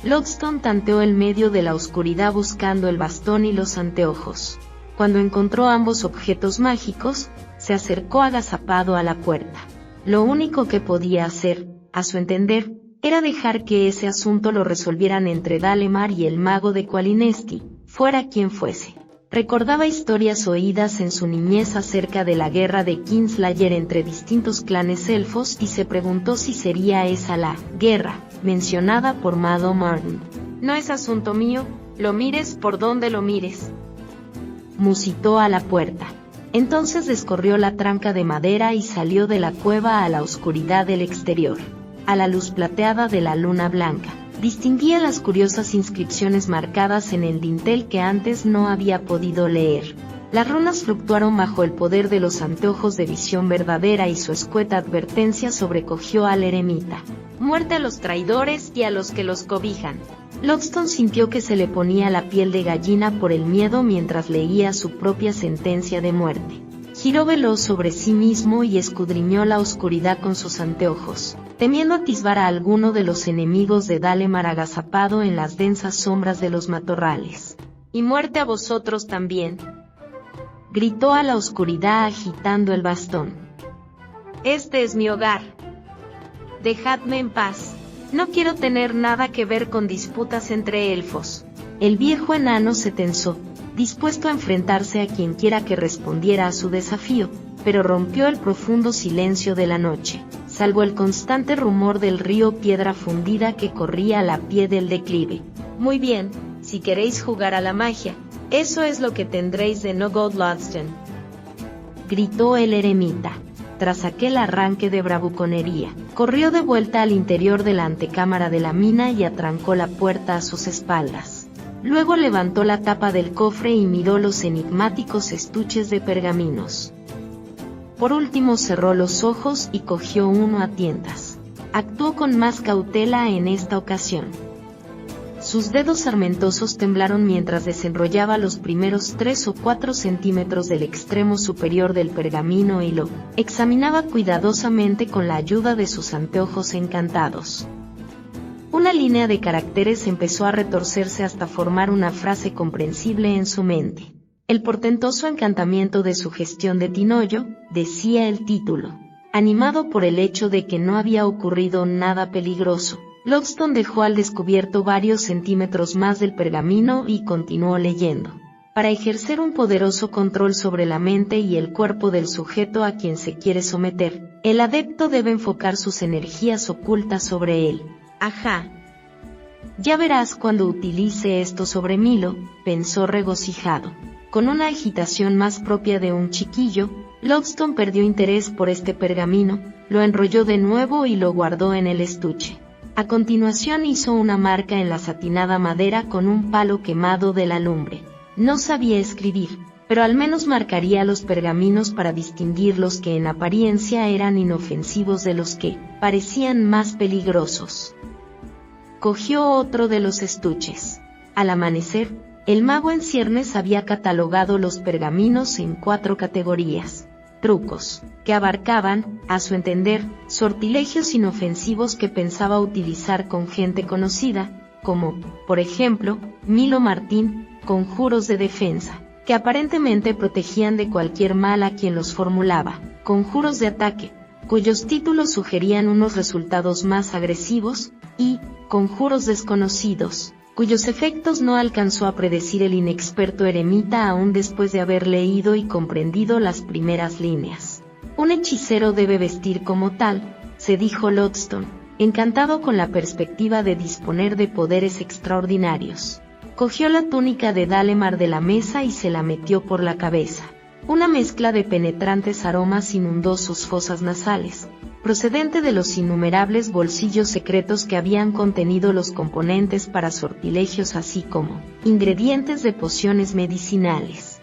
Lockstone tanteó el medio de la oscuridad buscando el bastón y los anteojos. Cuando encontró ambos objetos mágicos, se acercó agazapado a la puerta. Lo único que podía hacer, a su entender, era dejar que ese asunto lo resolvieran entre Dalemar y el mago de Qualinesti, fuera quien fuese. Recordaba historias oídas en su niñez acerca de la guerra de Kingslayer entre distintos clanes elfos y se preguntó si sería esa la guerra mencionada por Madame Martin. No es asunto mío, lo mires por donde lo mires, musitó a la puerta. Entonces descorrió la tranca de madera y salió de la cueva a la oscuridad del exterior. A la luz plateada de la luna blanca, distinguía las curiosas inscripciones marcadas en el dintel que antes no había podido leer. Las runas fluctuaron bajo el poder de los anteojos de visión verdadera y su escueta advertencia sobrecogió al eremita. Muerte a los traidores y a los que los cobijan. Lockstone sintió que se le ponía la piel de gallina por el miedo mientras leía su propia sentencia de muerte. Giró veloz sobre sí mismo y escudriñó la oscuridad con sus anteojos, temiendo atisbar a alguno de los enemigos de Dalemar agazapado en las densas sombras de los matorrales. «Y muerte a vosotros también», gritó a la oscuridad agitando el bastón. «Este es mi hogar. Dejadme en paz. No quiero tener nada que ver con disputas entre elfos». El viejo enano se tensó, dispuesto a enfrentarse a quien quiera que respondiera a su desafío, pero rompió el profundo silencio de la noche, salvo el constante rumor del río Piedra Fundida que corría a la pie del declive. «Muy bien, si queréis jugar a la magia, eso es lo que tendréis de Nogold Lothston», gritó el eremita. Tras aquel arranque de bravuconería, corrió de vuelta al interior de la antecámara de la mina y atrancó la puerta a sus espaldas. Luego levantó la tapa del cofre y miró los enigmáticos estuches de pergaminos. Por último cerró los ojos y cogió uno a tientas. Actuó con más cautela en esta ocasión. Sus dedos sarmentosos temblaron mientras desenrollaba los primeros 3 o 4 centímetros del extremo superior del pergamino y lo examinaba cuidadosamente con la ayuda de sus anteojos encantados. Una línea de caracteres empezó a retorcerse hasta formar una frase comprensible en su mente. El portentoso encantamiento de sugestión de Tinoyo, decía el título. Animado por el hecho de que no había ocurrido nada peligroso, Lockstone dejó al descubierto varios centímetros más del pergamino y continuó leyendo. Para ejercer un poderoso control sobre la mente y el cuerpo del sujeto a quien se quiere someter, el adepto debe enfocar sus energías ocultas sobre él. Ajá. Ya verás cuando utilice esto sobre Milo, pensó regocijado. Con una agitación más propia de un chiquillo, Lockstone perdió interés por este pergamino, lo enrolló de nuevo y lo guardó en el estuche. A continuación hizo una marca en la satinada madera con un palo quemado de la lumbre. No sabía escribir, pero al menos marcaría los pergaminos para distinguir los que en apariencia eran inofensivos de los que parecían más peligrosos. Cogió otro de los estuches. Al amanecer, el mago en ciernes había catalogado los pergaminos en 4 categorías. Trucos, que abarcaban, a su entender, sortilegios inofensivos que pensaba utilizar con gente conocida, como, por ejemplo, Milo Martín, conjuros de defensa, que aparentemente protegían de cualquier mal a quien los formulaba, conjuros de ataque, cuyos títulos sugerían unos resultados más agresivos, y conjuros desconocidos, cuyos efectos no alcanzó a predecir el inexperto eremita aún después de haber leído y comprendido las primeras líneas. Un hechicero debe vestir como tal, se dijo Lockstone, encantado con la perspectiva de disponer de poderes extraordinarios. Cogió la túnica de Dalemar de la mesa y se la metió por la cabeza. Una mezcla de penetrantes aromas inundó sus fosas nasales, procedente de los innumerables bolsillos secretos que habían contenido los componentes para sortilegios así como ingredientes de pociones medicinales.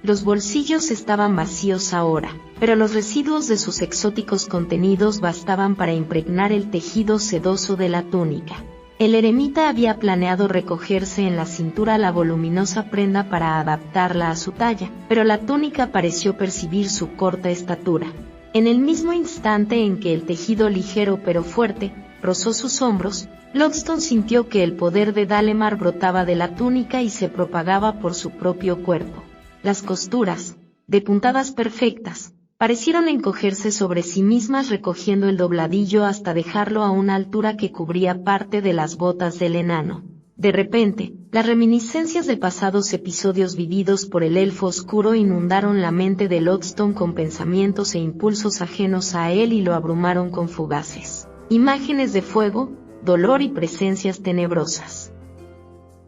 Los bolsillos estaban vacíos ahora, pero los residuos de sus exóticos contenidos bastaban para impregnar el tejido sedoso de la túnica. El eremita había planeado recogerse en la cintura la voluminosa prenda para adaptarla a su talla, pero la túnica pareció percibir su corta estatura. En el mismo instante en que el tejido ligero pero fuerte, rozó sus hombros, Lodston sintió que el poder de Dalemar brotaba de la túnica y se propagaba por su propio cuerpo. Las costuras, de puntadas perfectas, parecieron encogerse sobre sí mismas recogiendo el dobladillo hasta dejarlo a una altura que cubría parte de las botas del enano. De repente, las reminiscencias de pasados episodios vividos por el elfo oscuro inundaron la mente de Lodston con pensamientos e impulsos ajenos a él y lo abrumaron con fugaces imágenes de fuego, dolor y presencias tenebrosas.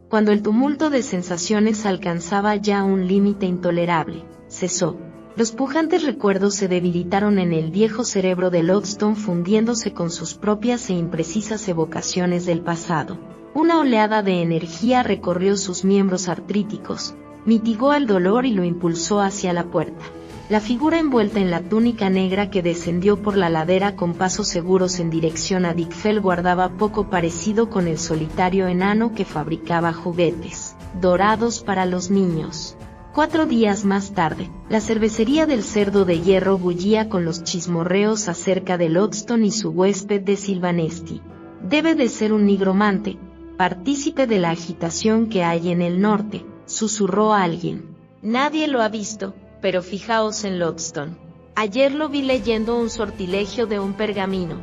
Cuando el tumulto de sensaciones alcanzaba ya un límite intolerable, cesó. Los pujantes recuerdos se debilitaron en el viejo cerebro de Lodston fundiéndose con sus propias e imprecisas evocaciones del pasado. Una oleada de energía recorrió sus miembros artríticos, mitigó el dolor y lo impulsó hacia la puerta. La figura envuelta en la túnica negra que descendió por la ladera con pasos seguros en dirección a Dikfell guardaba poco parecido con el solitario enano que fabricaba juguetes dorados para los niños. 4 días más tarde, la cervecería del Cerdo de Hierro bullía con los chismorreos acerca de Lodston y su huésped de Silvanesti. Debe de ser un nigromante, partícipe de la agitación que hay en el norte, susurró alguien. Nadie lo ha visto, pero fijaos en Lodston. Ayer lo vi leyendo un sortilegio de un pergamino,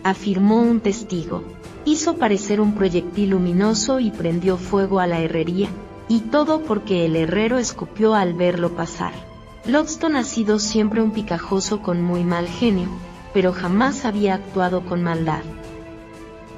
afirmó un testigo. Hizo parecer un proyectil luminoso y prendió fuego a la herrería. Y todo porque el herrero escupió al verlo pasar. Lodston ha sido siempre un picajoso con muy mal genio, pero jamás había actuado con maldad.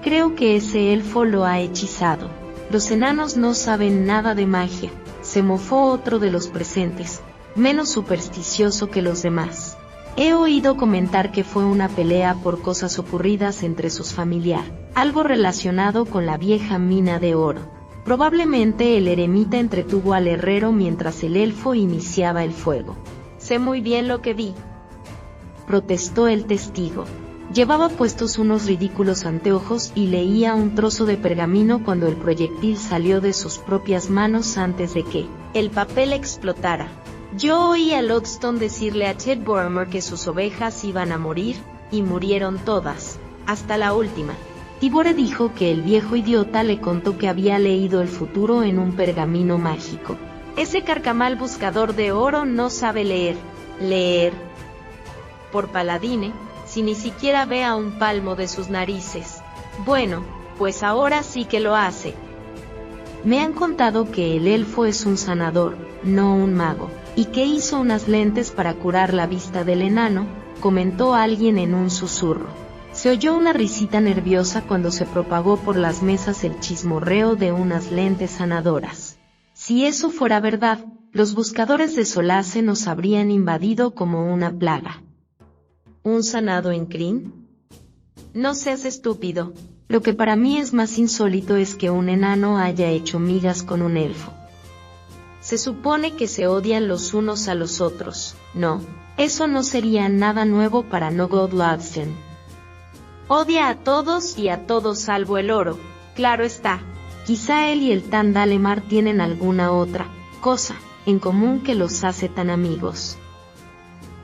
Creo que ese elfo lo ha hechizado. Los enanos no saben nada de magia, se mofó otro de los presentes, menos supersticioso que los demás. He oído comentar que fue una pelea por cosas ocurridas entre sus familiares, algo relacionado con la vieja mina de oro. Probablemente el eremita entretuvo al herrero mientras el elfo iniciaba el fuego. Sé muy bien lo que vi, protestó el testigo. Llevaba puestos unos ridículos anteojos y leía un trozo de pergamino cuando el proyectil salió de sus propias manos antes de que el papel explotara. Yo oí a Lodston decirle a Ted Bormer que sus ovejas iban a morir, y murieron todas, hasta la última. Tibore dijo que el viejo idiota le contó que había leído el futuro en un pergamino mágico. Ese carcamal buscador de oro no sabe leer. Por paladine, si ni siquiera ve a un palmo de sus narices. Bueno, pues ahora sí que lo hace. Me han contado que el elfo es un sanador, no un mago, y que hizo unas lentes para curar la vista del enano, comentó alguien en un susurro. Se oyó una risita nerviosa cuando se propagó por las mesas el chismorreo de unas lentes sanadoras. Si eso fuera verdad, los buscadores de Solace nos habrían invadido como una plaga. ¿Un sanado en Krynn? No seas estúpido. Lo que para mí es más insólito es que un enano haya hecho migas con un elfo. Se supone que se odian los unos a los otros. No, eso no sería nada nuevo para Nogod Lodston. Odia a todos y a todos salvo el oro, claro está. Quizá él y el Tan Dalemar tienen alguna otra cosa en común que los hace tan amigos.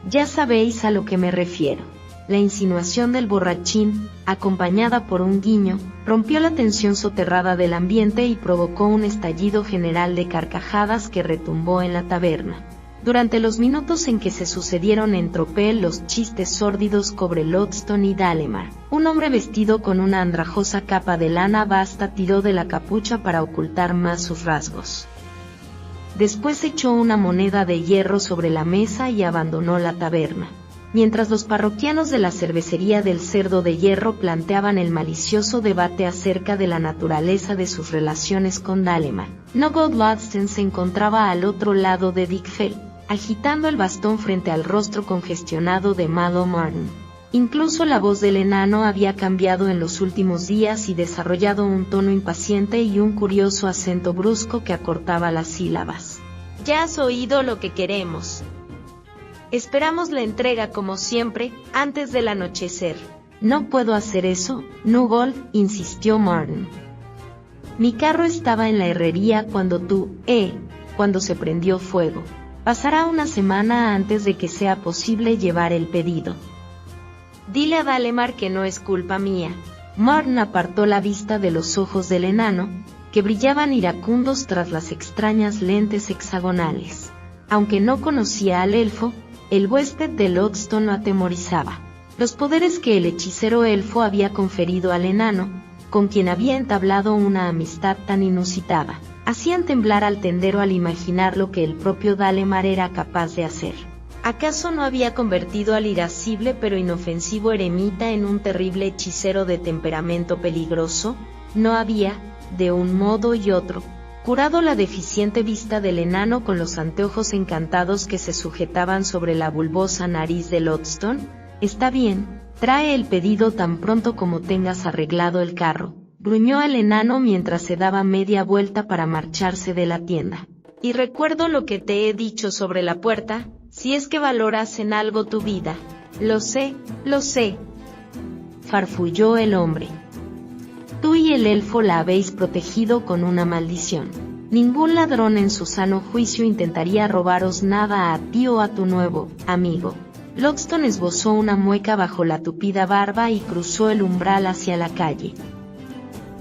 Ya sabéis a lo que me refiero. La insinuación del borrachín, acompañada por un guiño, rompió la tensión soterrada del ambiente y provocó un estallido general de carcajadas que retumbó en la taberna. Durante los minutos en que se sucedieron en tropel los chistes sórdidos sobre Lodston y Dalemar, un hombre vestido con una andrajosa capa de lana basta tiró de la capucha para ocultar más sus rasgos. Después echó una moneda de hierro sobre la mesa y abandonó la taberna. Mientras los parroquianos de la cervecería del Cerdo de Hierro planteaban el malicioso debate acerca de la naturaleza de sus relaciones con Dalemar, Nogod Lodston se encontraba al otro lado de Dikfell, agitando el bastón frente al rostro congestionado de Malo Martin. Incluso la voz del enano había cambiado en los últimos días y desarrollado un tono impaciente y un curioso acento brusco que acortaba las sílabas. Ya has oído lo que queremos. Esperamos la entrega como siempre, antes del anochecer. No puedo hacer eso, Nugol, insistió Martin. Mi carro estaba en la herrería cuando cuando se prendió fuego. Pasará una semana antes de que sea posible llevar el pedido. Dile a Dalemar que no es culpa mía. Marn apartó la vista de los ojos del enano, que brillaban iracundos tras las extrañas lentes hexagonales. Aunque no conocía al elfo, el huésped de Lothston lo atemorizaba. Los poderes que el hechicero elfo había conferido al enano, con quien había entablado una amistad tan inusitada, hacían temblar al tendero al imaginar lo que el propio Dalemar era capaz de hacer. ¿Acaso no había convertido al irascible pero inofensivo eremita en un terrible hechicero de temperamento peligroso? ¿No había, de un modo y otro, curado la deficiente vista del enano con los anteojos encantados que se sujetaban sobre la bulbosa nariz de Lothston? Está bien, trae el pedido tan pronto como tengas arreglado el carro, gruñó el enano mientras se daba media vuelta para marcharse de la tienda. Y recuerdo lo que te he dicho sobre la puerta, si es que valoras en algo tu vida. Lo sé, farfulló el hombre. Tú y el elfo la habéis protegido con una maldición. Ningún ladrón en su sano juicio intentaría robaros nada a ti o a tu nuevo amigo. Lothston esbozó una mueca bajo la tupida barba y cruzó el umbral hacia la calle.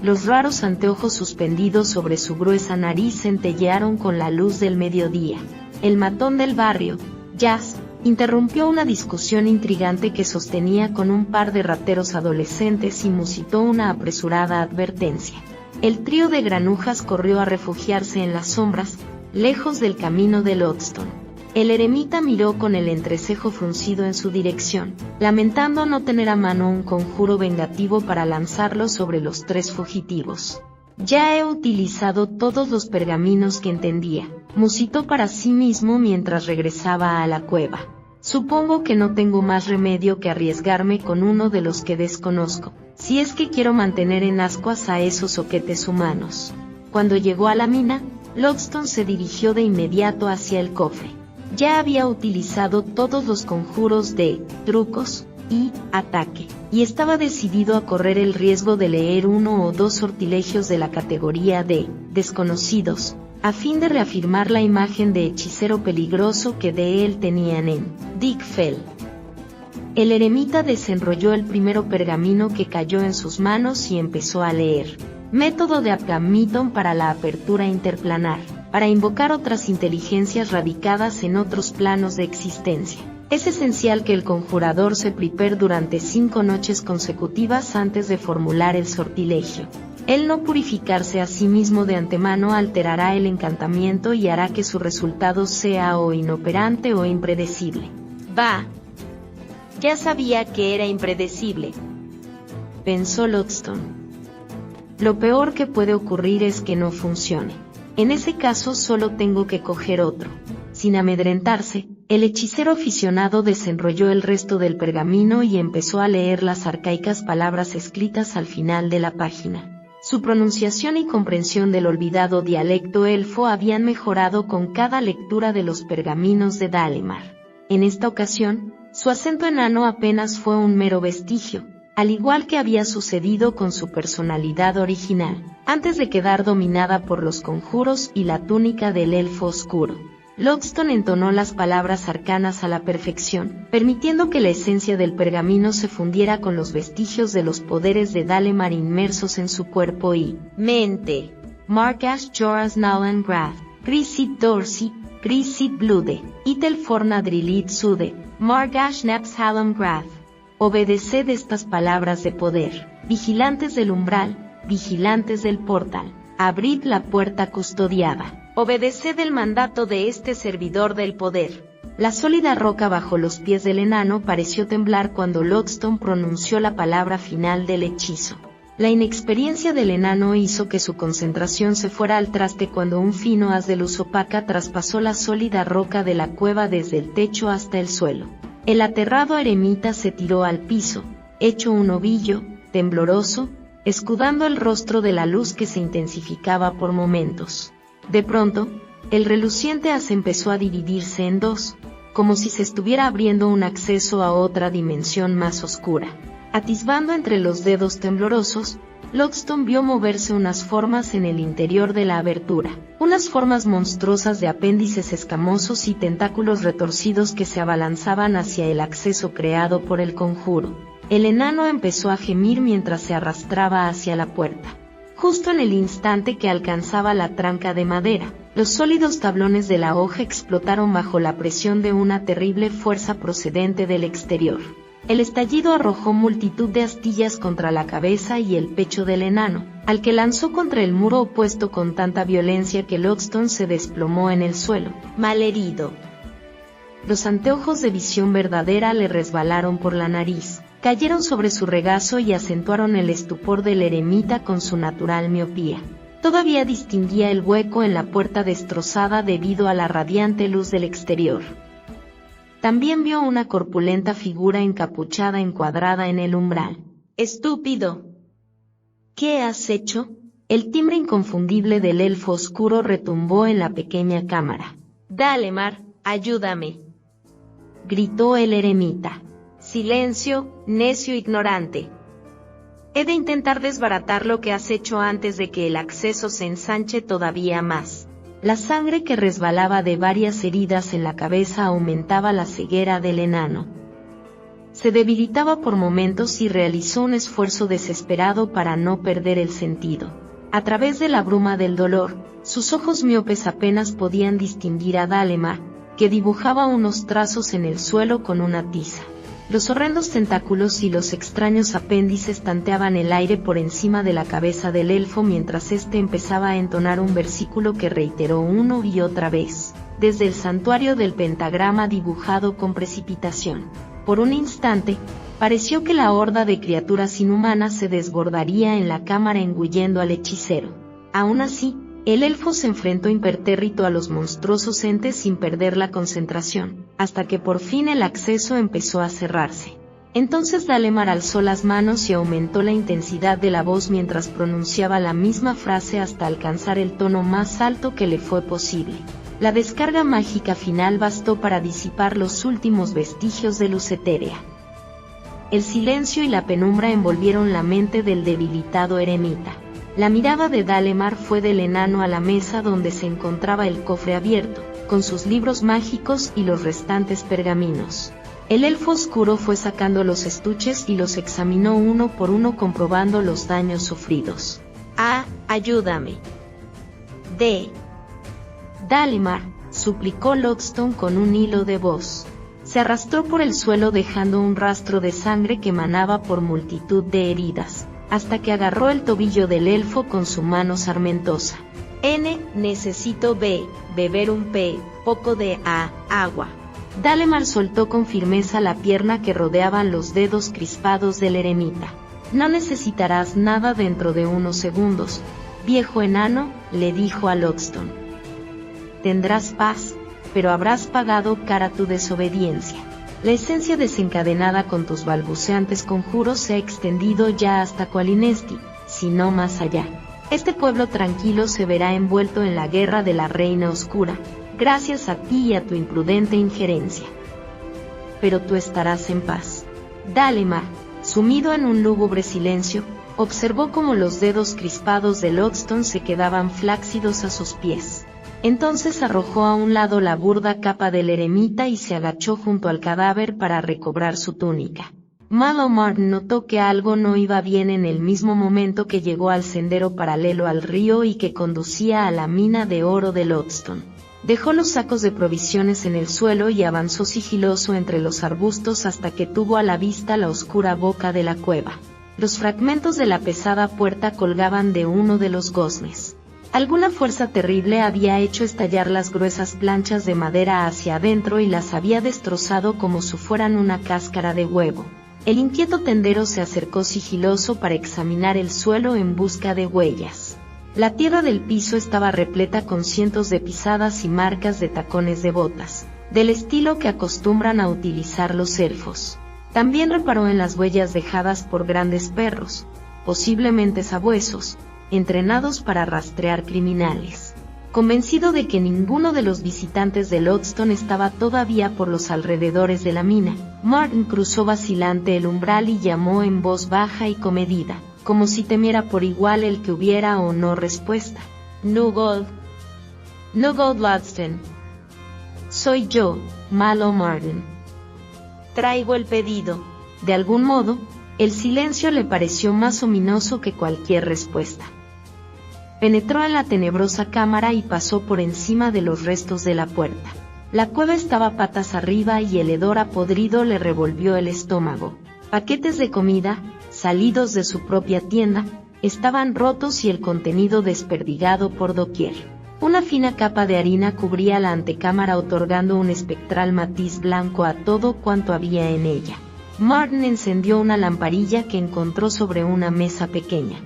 Los raros anteojos suspendidos sobre su gruesa nariz centellearon con la luz del mediodía. El matón del barrio, Jazz, interrumpió una discusión intrigante que sostenía con un par de rateros adolescentes y musitó una apresurada advertencia. El trío de granujas corrió a refugiarse en las sombras, lejos del camino de Lothston. El eremita miró con el entrecejo fruncido en su dirección, lamentando no tener a mano un conjuro vengativo para lanzarlo sobre los tres fugitivos. Ya he utilizado todos los pergaminos que entendía, musitó para sí mismo mientras regresaba a la cueva. Supongo que no tengo más remedio que arriesgarme con uno de los que desconozco, si es que quiero mantener en ascuas a esos oquetes humanos. Cuando llegó a la mina, Lothston se dirigió de inmediato hacia el cofre. Ya había utilizado todos los conjuros de trucos y ataque, y estaba decidido a correr el riesgo de leer uno o dos sortilegios de la categoría de desconocidos, a fin de reafirmar la imagen de hechicero peligroso que de él tenían en Dick Fell. El eremita desenrolló el primero pergamino que cayó en sus manos y empezó a leer. Método de Aplammiton para la apertura interplanar, para invocar otras inteligencias radicadas en otros planos de existencia. Es esencial que el conjurador se prepare durante 5 noches consecutivas antes de formular el sortilegio. El no purificarse a sí mismo de antemano alterará el encantamiento y hará que su resultado sea o inoperante o impredecible. Bah, ya sabía que era impredecible, pensó Lothston. Lo peor que puede ocurrir es que no funcione. En ese caso solo tengo que coger otro. Sin amedrentarse, el hechicero aficionado desenrolló el resto del pergamino y empezó a leer las arcaicas palabras escritas al final de la página. Su pronunciación y comprensión del olvidado dialecto elfo habían mejorado con cada lectura de los pergaminos de Dalemar. En esta ocasión, su acento enano apenas fue un mero vestigio, al igual que había sucedido con su personalidad original, antes de quedar dominada por los conjuros y la túnica del elfo oscuro. Lothston entonó las palabras arcanas a la perfección, permitiendo que la esencia del pergamino se fundiera con los vestigios de los poderes de Dalemar inmersos en su cuerpo y mente. Margash Joras Nalan Grath, Crisit Dorsi, Crisit Blude, Itel Fornadrilit Sude, Margash Naps Hallam Grath. Obedeced estas palabras de poder, vigilantes del umbral, vigilantes del portal, abrid la puerta custodiada, obedeced el mandato de este servidor del poder. La sólida roca bajo los pies del enano pareció temblar cuando Lothston pronunció la palabra final del hechizo. La inexperiencia del enano hizo que su concentración se fuera al traste cuando un fino haz de luz opaca traspasó la sólida roca de la cueva desde el techo hasta el suelo. El aterrado eremita se tiró al piso, hecho un ovillo, tembloroso, escudando el rostro de la luz que se intensificaba por momentos. De pronto, el reluciente haz empezó a dividirse en dos, como si se estuviera abriendo un acceso a otra dimensión más oscura. Atisbando entre los dedos temblorosos, Lothston vio moverse unas formas en el interior de la abertura, unas formas monstruosas de apéndices escamosos y tentáculos retorcidos que se abalanzaban hacia el acceso creado por el conjuro. El enano empezó a gemir mientras se arrastraba hacia la puerta. Justo en el instante que alcanzaba la tranca de madera, los sólidos tablones de la hoja explotaron bajo la presión de una terrible fuerza procedente del exterior. El estallido arrojó multitud de astillas contra la cabeza y el pecho del enano, al que lanzó contra el muro opuesto con tanta violencia que Lockston se desplomó en el suelo, malherido. Los anteojos de visión verdadera le resbalaron por la nariz, cayeron sobre su regazo y acentuaron el estupor del eremita con su natural miopía. Todavía distinguía el hueco en la puerta destrozada debido a la radiante luz del exterior. También vio una corpulenta figura encapuchada encuadrada en el umbral. ¡Estúpido! ¿Qué has hecho? El timbre inconfundible del elfo oscuro retumbó en la pequeña cámara. «Dalemar, ayúdame», gritó el eremita. «Silencio, necio ignorante. He de intentar desbaratar lo que has hecho antes de que el acceso se ensanche todavía más». La sangre que resbalaba de varias heridas en la cabeza aumentaba la ceguera del enano. Se debilitaba por momentos y realizó un esfuerzo desesperado para no perder el sentido. A través de la bruma del dolor, sus ojos miopes apenas podían distinguir a Dalemar, que dibujaba unos trazos en el suelo con una tiza. Los horrendos tentáculos y los extraños apéndices tanteaban el aire por encima de la cabeza del elfo mientras éste empezaba a entonar un versículo que reiteró una y otra vez, desde el santuario del pentagrama dibujado con precipitación. Por un instante, pareció que la horda de criaturas inhumanas se desbordaría en la cámara engullendo al hechicero. Aún así, el elfo se enfrentó impertérrito a los monstruosos entes sin perder la concentración, hasta que por fin el acceso empezó a cerrarse. Entonces Dalemar alzó las manos y aumentó la intensidad de la voz mientras pronunciaba la misma frase hasta alcanzar el tono más alto que le fue posible. La descarga mágica final bastó para disipar los últimos vestigios de luz etérea. El silencio y la penumbra envolvieron la mente del debilitado eremita. La mirada de Dalemar fue del enano a la mesa donde se encontraba el cofre abierto, con sus libros mágicos y los restantes pergaminos. El elfo oscuro fue sacando los estuches y los examinó uno por uno comprobando los daños sufridos. «Ah, ayúdame». «Dalemar», suplicó Lockston con un hilo de voz. Se arrastró por el suelo dejando un rastro de sangre que manaba por multitud de heridas, hasta que agarró el tobillo del elfo con su mano sarmentosa. Necesito beber un poco de agua». Dalemar soltó con firmeza la pierna que rodeaban los dedos crispados del eremita. «No necesitarás nada dentro de unos segundos, viejo enano», le dijo a Lockston. «Tendrás paz, pero habrás pagado cara tu desobediencia. La esencia desencadenada con tus balbuceantes conjuros se ha extendido ya hasta Qualinesti, si no más allá. Este pueblo tranquilo se verá envuelto en la guerra de la Reina Oscura, gracias a ti y a tu imprudente injerencia. Pero tú estarás en paz». Dalemar, sumido en un lúgubre silencio, observó cómo los dedos crispados de Lockston se quedaban flácidos a sus pies. Entonces arrojó a un lado la burda capa del eremita y se agachó junto al cadáver para recobrar su túnica. Malamar notó que algo no iba bien en el mismo momento que llegó al sendero paralelo al río y que conducía a la mina de oro de Lockston. Dejó los sacos de provisiones en el suelo y avanzó sigiloso entre los arbustos hasta que tuvo a la vista la oscura boca de la cueva. Los fragmentos de la pesada puerta colgaban de uno de los goznes. Alguna fuerza terrible había hecho estallar las gruesas planchas de madera hacia adentro y las había destrozado como si fueran una cáscara de huevo. El inquieto tendero se acercó sigiloso para examinar el suelo en busca de huellas. La tierra del piso estaba repleta con cientos de pisadas y marcas de tacones de botas, del estilo que acostumbran a utilizar los elfos. También reparó en las huellas dejadas por grandes perros, posiblemente sabuesos, entrenados para rastrear criminales. Convencido de que ninguno de los visitantes de Lockston estaba todavía por los alrededores de la mina, Martin cruzó vacilante el umbral y llamó en voz baja y comedida, como si temiera por igual el que hubiera o no respuesta. «Nugod Lockston. Soy yo, Malo Martin. Traigo el pedido». De algún modo, El silencio le pareció más ominoso que cualquier respuesta. Penetró en la tenebrosa cámara y pasó por encima de los restos de la puerta. La cueva estaba patas arriba y el hedor a podrido le revolvió el estómago. Paquetes de comida, salidos de su propia tienda, estaban rotos y el contenido desperdigado por doquier. Una fina capa de harina cubría la antecámara otorgando un espectral matiz blanco a todo cuanto había en ella. Martin encendió una lamparilla que encontró sobre una mesa pequeña.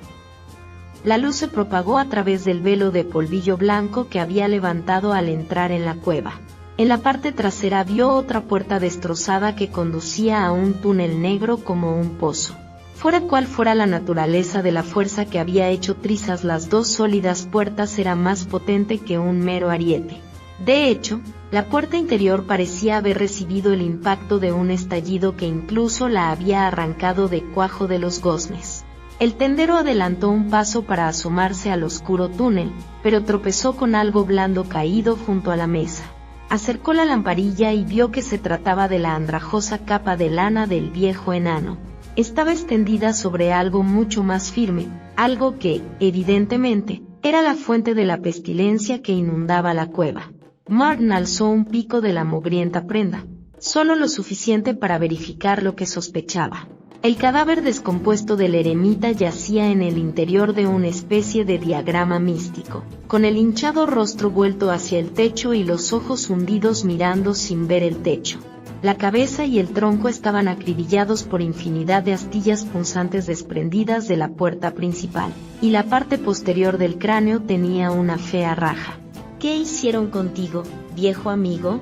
La luz se propagó a través del velo de polvillo blanco que había levantado al entrar en la cueva. En la parte trasera vio otra puerta destrozada que conducía a un túnel negro como un pozo. Fuera cual fuera la naturaleza de la fuerza que había hecho trizas las dos sólidas puertas era más potente que un mero ariete. De hecho, la puerta interior parecía haber recibido el impacto de un estallido que incluso la había arrancado de cuajo de los goznes. El tendero adelantó un paso para asomarse al oscuro túnel, pero tropezó con algo blando caído junto a la mesa. Acercó la lamparilla y vio que se trataba de la andrajosa capa de lana del viejo enano. Estaba extendida sobre algo mucho más firme, algo que, evidentemente, era la fuente de la pestilencia que inundaba la cueva. Martin alzó un pico de la mugrienta prenda, solo lo suficiente para verificar lo que sospechaba. El cadáver descompuesto del eremita yacía en el interior de una especie de diagrama místico, con el hinchado rostro vuelto hacia el techo y los ojos hundidos mirando sin ver el techo. La cabeza y el tronco estaban acribillados por infinidad de astillas punzantes desprendidas de la puerta principal, y la parte posterior del cráneo tenía una fea raja. ¿Qué hicieron contigo, viejo amigo?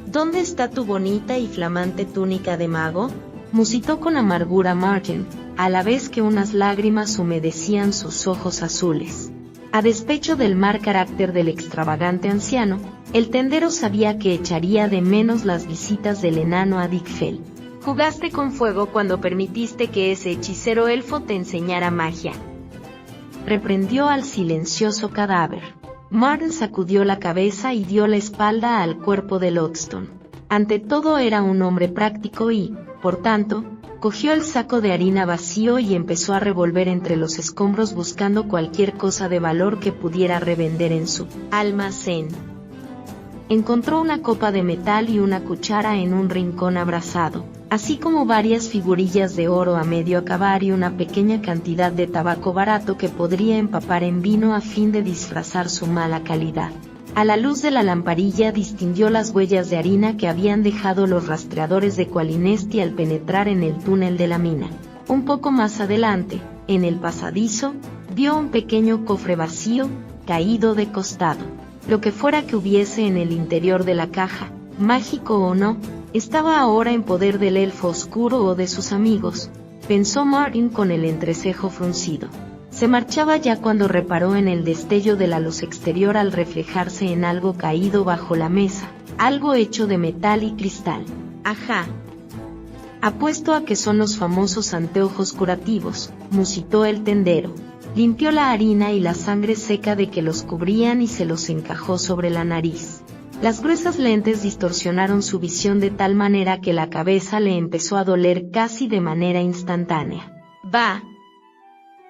¿Dónde está tu bonita y flamante túnica de mago?, musitó con amargura Martin, a la vez que unas lágrimas humedecían sus ojos azules. A despecho del mal carácter del extravagante anciano, el tendero sabía que echaría de menos las visitas del enano a Dickfell. Jugaste con fuego cuando permitiste que ese hechicero elfo te enseñara magia. Reprendió al silencioso cadáver. Martin sacudió la cabeza y dio la espalda al cuerpo de Lothston. Ante todo era un hombre práctico y, por tanto, cogió el saco de harina vacío y empezó a revolver entre los escombros buscando cualquier cosa de valor que pudiera revender en su almacén. Encontró una copa de metal y una cuchara en un rincón abrasado, así como varias figurillas de oro a medio acabar y una pequeña cantidad de tabaco barato que podría empapar en vino a fin de disfrazar su mala calidad. A la luz de la lamparilla distinguió las huellas de harina que habían dejado los rastreadores de Qualinesti al penetrar en el túnel de la mina. Un poco más adelante, en el pasadizo, vio un pequeño cofre vacío, caído de costado. Lo que fuera que hubiese en el interior de la caja, mágico o no, estaba ahora en poder del elfo oscuro o de sus amigos, pensó Martin con el entrecejo fruncido. Se marchaba ya cuando reparó en el destello de la luz exterior al reflejarse en algo caído bajo la mesa, algo hecho de metal y cristal. Ajá. Apuesto a que son los famosos anteojos curativos, musitó el tendero. Limpió la harina y la sangre seca de que los cubrían y se los encajó sobre la nariz. Las gruesas lentes distorsionaron su visión de tal manera que la cabeza le empezó a doler casi de manera instantánea. Bah.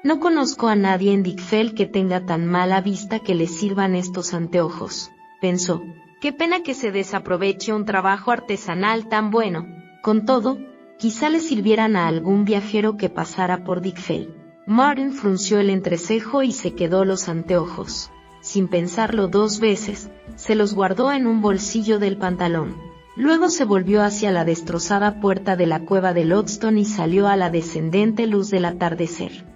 No conozco a nadie en Dickfell que tenga tan mala vista que le sirvan estos anteojos, pensó. Qué pena que se desaproveche un trabajo artesanal tan bueno. Con todo, quizá le sirvieran a algún viajero que pasara por Dickfell. Martin frunció el entrecejo y se quedó los anteojos. Sin pensarlo dos veces, se los guardó en un bolsillo del pantalón. Luego se volvió hacia la destrozada puerta de la cueva de Lothston y salió a la descendente luz del atardecer.